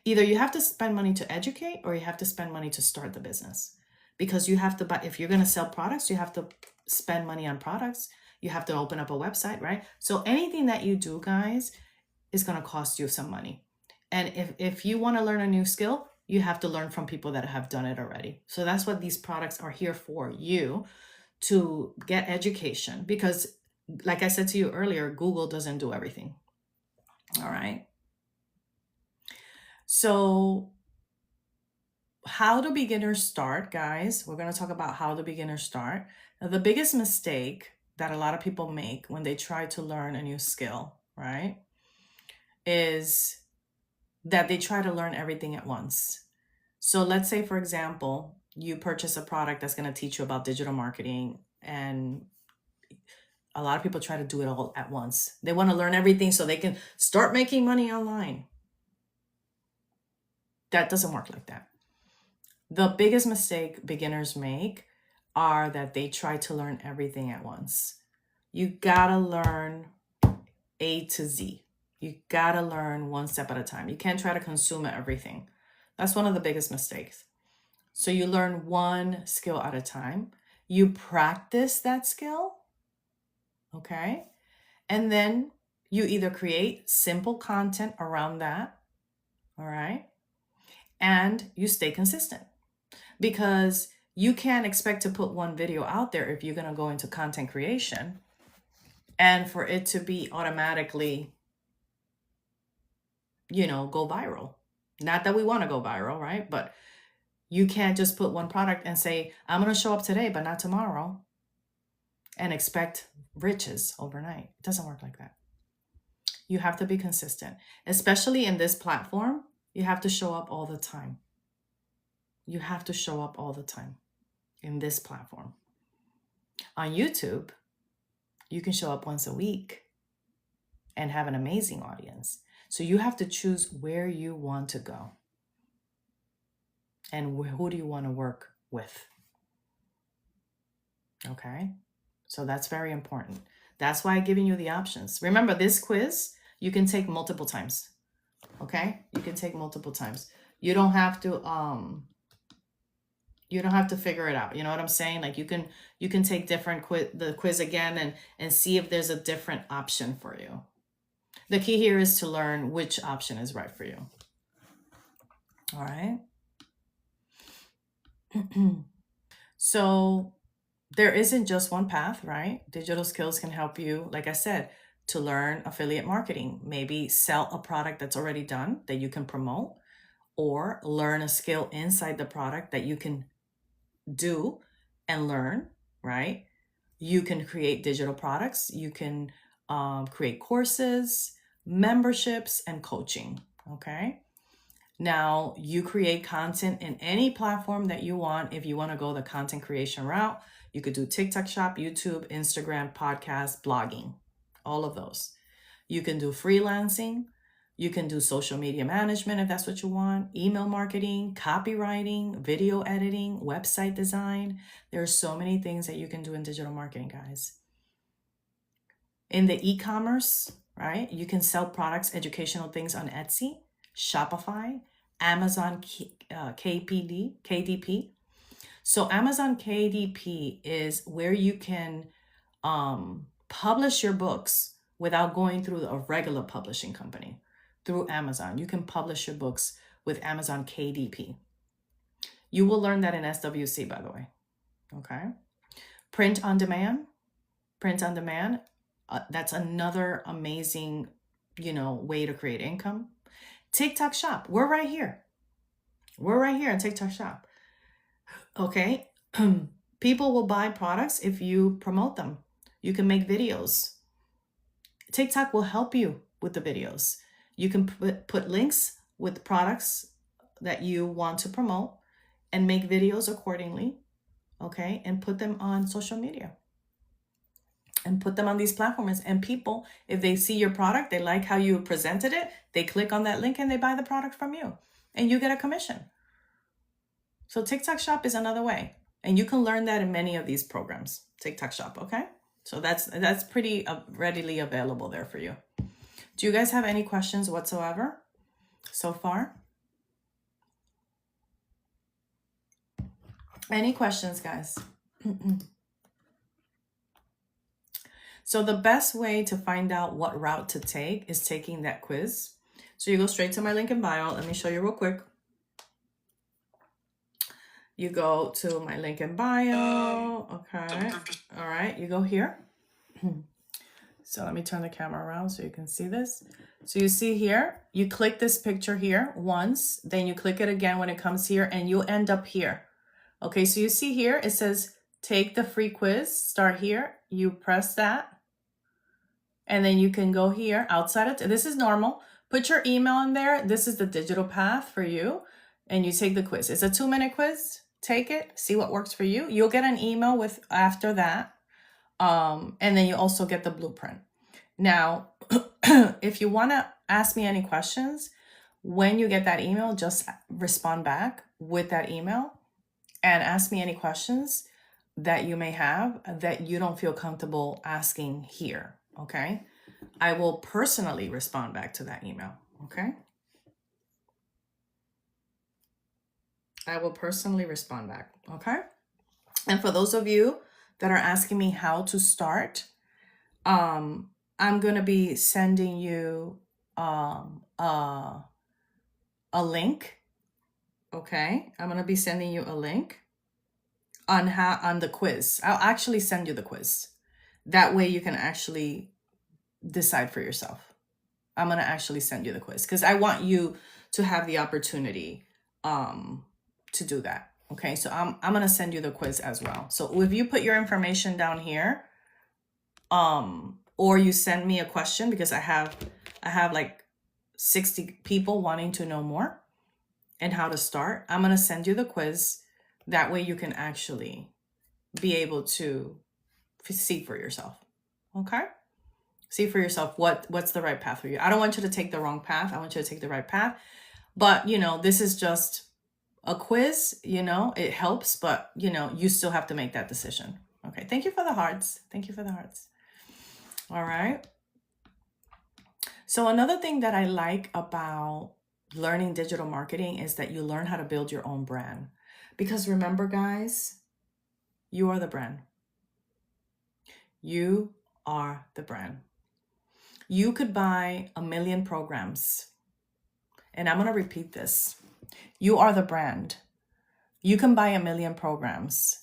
Either you have to spend money to educate, or you have to spend money to start the business, because you have to buy, if you're going to sell products, you have to spend money on products. You have to open up a website, right? So anything that you do, guys, is going to cost you some money. And if you want to learn a new skill, you have to learn from people that have done it already. So that's what these products are here for you, to get education, because like I said to you earlier, Google doesn't do everything. All right. So how do beginners start, guys? We're going to talk about how do beginners start. Now, the biggest mistake that a lot of people make when they try to learn a new skill, right, is that they try to learn everything at once. So let's say, for example, you purchase a product that's going to teach you about digital marketing, and a lot of people try to do it all at once. They want to learn everything so they can start making money online. That doesn't work like that. The biggest mistake beginners make are that they try to learn everything at once. You gotta learn A to Z. You gotta learn one step at a time. You can't try to consume everything. That's one of the biggest mistakes. So you learn one skill at a time. You practice that skill, okay? And then you either create simple content around that, All right. And you stay consistent, because you can't expect to put one video out there if you're going to go into content creation and for it to be automatically, go viral. Not that we want to go viral, right? But you can't just put one product and say, I'm going to show up today, but not tomorrow, and expect riches overnight. It doesn't work like that. You have to be consistent, especially in this platform. You have to show up all the time. You have to show up all the time in this platform. On YouTube, you can show up once a week and have an amazing audience. So you have to choose where you want to go and who do you want to work with. Okay, so that's very important. That's why I'm giving you the options. Remember, this quiz you can take multiple times. Okay, you can take multiple times. You don't have to figure it out. You know what I'm saying? Like you can take the quiz again and see if there's a different option for you. The key here is to learn which option is right for you. All right. So there isn't just one path, right? Digital skills can help you, like I said, to learn affiliate marketing, maybe sell a product that's already done that you can promote, or learn a skill inside the product that you can do and learn, right? You can create digital products. You can create courses, memberships, and coaching, okay? Now, you create content in any platform that you want. If you want to go the content creation route, you could do TikTok Shop, YouTube, Instagram, podcast, blogging, all of those. You can do freelancing. You can do social media management if that's what you want, email marketing, copywriting, video editing, website design. There are so many things that you can do in digital marketing, guys. In the e-commerce, right? You can sell products, educational things on Etsy, Shopify, Amazon KDP. So Amazon KDP is where you can publish your books without going through a regular publishing company. Through Amazon, you can publish your books with Amazon KDP. You will learn that in SWC, by the way. Okay. Print on demand. That's another amazing, way to create income. TikTok Shop. We're right here. We're right here in TikTok Shop. Okay. People will buy products if you promote them. You can make videos. TikTok will help you with the videos. You can put links with products that you want to promote and make videos accordingly, okay? And put them on social media and put them on these platforms. And people, if they see your product, they like how you presented it, they click on that link and they buy the product from you and you get a commission. So TikTok Shop is another way. And you can learn that in many of these programs, TikTok Shop, okay? So that's pretty readily available there for you. Do you guys have any questions whatsoever so far? Any questions, guys? So the best way to find out what route to take is taking that quiz. So you go straight to my link in bio. Let me show you real quick. You go to my link in bio. Okay. All right. You go here. So let me turn the camera around so you can see this. So you see here, you click this picture here once, then you click it again when it comes here and you'll end up here. Okay, so you see here, it says take the free quiz, start here. You press that and then you can go here outside it. This is normal. Put your email in there. This is the digital path for you and you take the quiz. It's a 2-minute quiz. Take it, see what works for you. You'll get an email with after that. And then you also get the blueprint. Now, if you want to ask me any questions, when you get that email, just respond back with that email and ask me any questions that you may have that you don't feel comfortable asking here, okay? I will personally respond back to that email, okay? I will personally respond back, okay? And for those of you that are asking me how to start, I'm going to be sending you a a link. Okay, I'm going to be sending you a link on the quiz. I'll actually send you the quiz. That way you can actually decide for yourself. I'm going to actually send you the quiz because I want you to have the opportunity to do that. Okay, so I'm going to send you the quiz as well. So if you put your information down here, or you send me a question, because I have like 60 people wanting to know more and how to start, I'm going to send you the quiz. That way you can actually be able to see for yourself. Okay? See for yourself what's the right path for you. I don't want you to take the wrong path. I want you to take the right path. But, this is just a quiz, it helps, but, you still have to make that decision. Okay. Thank you for the hearts. Thank you for the hearts. All right. So another thing that I like about learning digital marketing is that you learn how to build your own brand. Because remember, guys, you are the brand. You are the brand. You could buy 1 million programs. And I'm going to repeat this. You are the brand. You can buy 1 million programs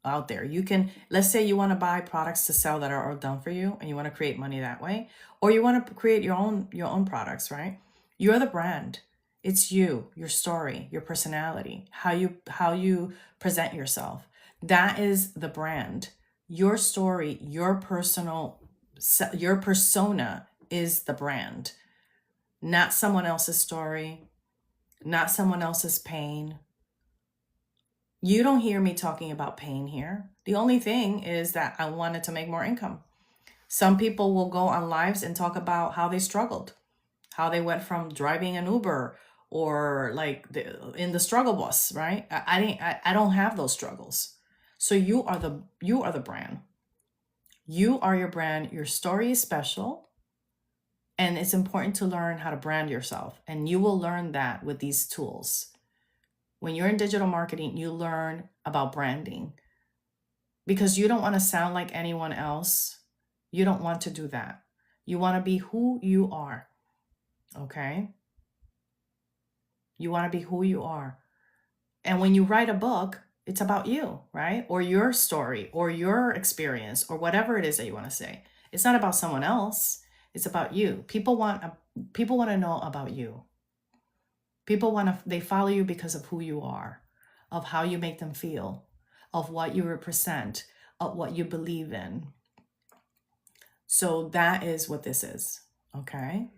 out there. You can, let's say you want to buy products to sell that are all done for you and you want to create money that way, or you want to create your own products, right? You're the brand. It's you, your story, your personality, how you present yourself. That is the brand. Your story, your persona is the brand. Not someone else's story, not someone else's pain. You don't hear me talking about pain here. The only thing is that I wanted to make more income. Some people will go on lives and talk about how they struggled, how they went from driving an Uber or like in the struggle bus, right? I don't have those struggles. So you are the brand. You are your brand. Your story is special. And it's important to learn how to brand yourself. And you will learn that with these tools. When you're in digital marketing, you learn about branding because you don't want to sound like anyone else. You don't want to do that. You want to be who you are. Okay? You want to be who you are. And when you write a book, it's about you, right? Or your story or your experience or whatever it is that you want to say. It's not about someone else. It's about you. People want to know about you. They follow you because of who you are, of how you make them feel, of what you represent, of what you believe in. So that is what this is, okay?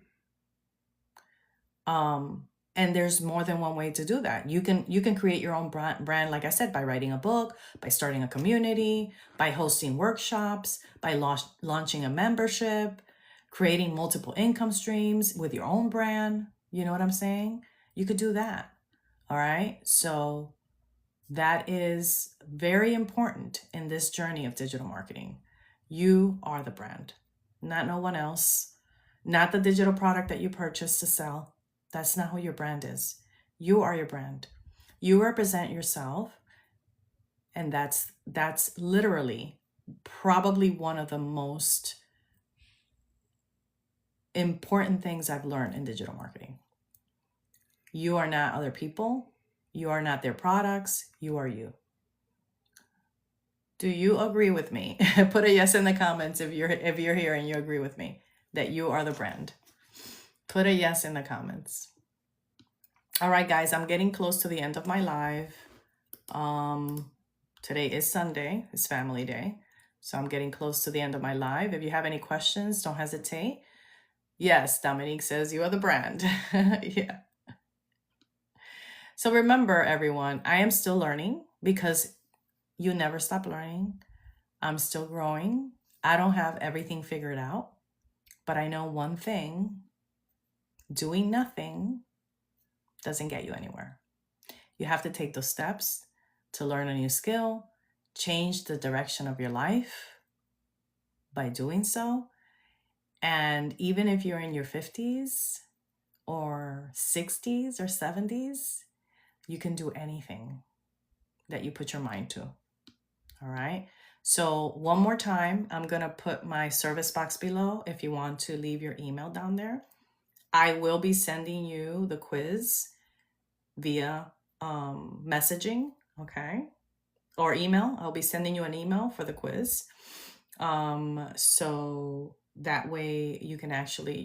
And there's more than one way to do that. You can create your own brand, like I said, by writing a book, by starting a community, by hosting workshops, by launching a membership, creating multiple income streams with your own brand. You know what I'm saying? You could do that. All right. So that is very important in this journey of digital marketing. You are the brand, not no one else, not the digital product that you purchase to sell. That's not who your brand is. You are your brand. You represent yourself. And that's literally probably one of the most important things I've learned in digital marketing. You are not other people. You are not their products. You are you. Do you agree with me? Put a yes in the comments if you're here and you agree with me that you are the brand. Put a yes in the comments. All right, guys, I'm getting close to the end of my live. Today is Sunday. It's family day. So I'm getting close to the end of my live. If you have any questions, don't hesitate. Yes, Dominique says you are the brand. Yeah. So remember, everyone, I am still learning because you never stop learning. I'm still growing. I don't have everything figured out, but I know one thing: doing nothing doesn't get you anywhere. You have to take those steps to learn a new skill, change the direction of your life by doing so. And even if you're in your 50s or 60s or 70s, you can do anything that you put your mind to. All right. So one more time, I'm going to put my service box below if you want to leave your email down there. I will be sending you the quiz via messaging, okay? Or email. I'll be sending you an email for the quiz. So that way you can actually,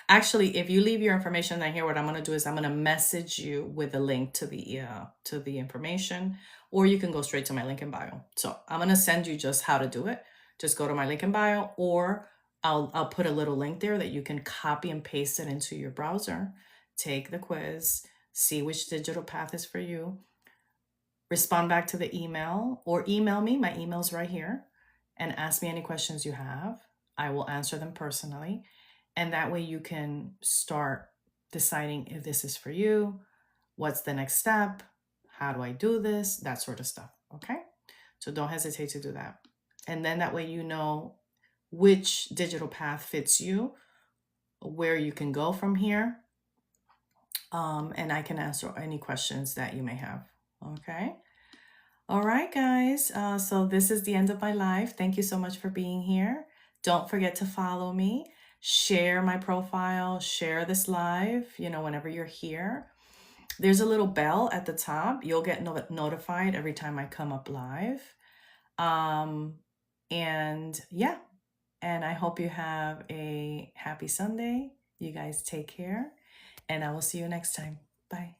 actually, if you leave your information down here, what I'm going to do is I'm going to message you with a link to the information, or you can go straight to my link in bio. So I'm going to send you just how to do it. Just go to my link in bio, or I'll put a little link there that you can copy and paste it into your browser, take the quiz, see which digital path is for you, respond back to the email, or email me. My email's right here, and ask me any questions you have. I will answer them personally. And that way you can start deciding if this is for you, what's the next step, how do I do this, that sort of stuff. Okay. So don't hesitate to do that. And then that way you know which digital path fits you, where you can go from here. And I can answer any questions that you may have. Okay. All right, guys. So this is the end of my live. Thank you so much for being here. Don't forget to follow me, share my profile, share this live, whenever you're here. There's a little bell at the top. You'll get notified every time I come up live. And yeah, and I hope you have a happy Sunday. You guys take care, and I will see you next time. Bye.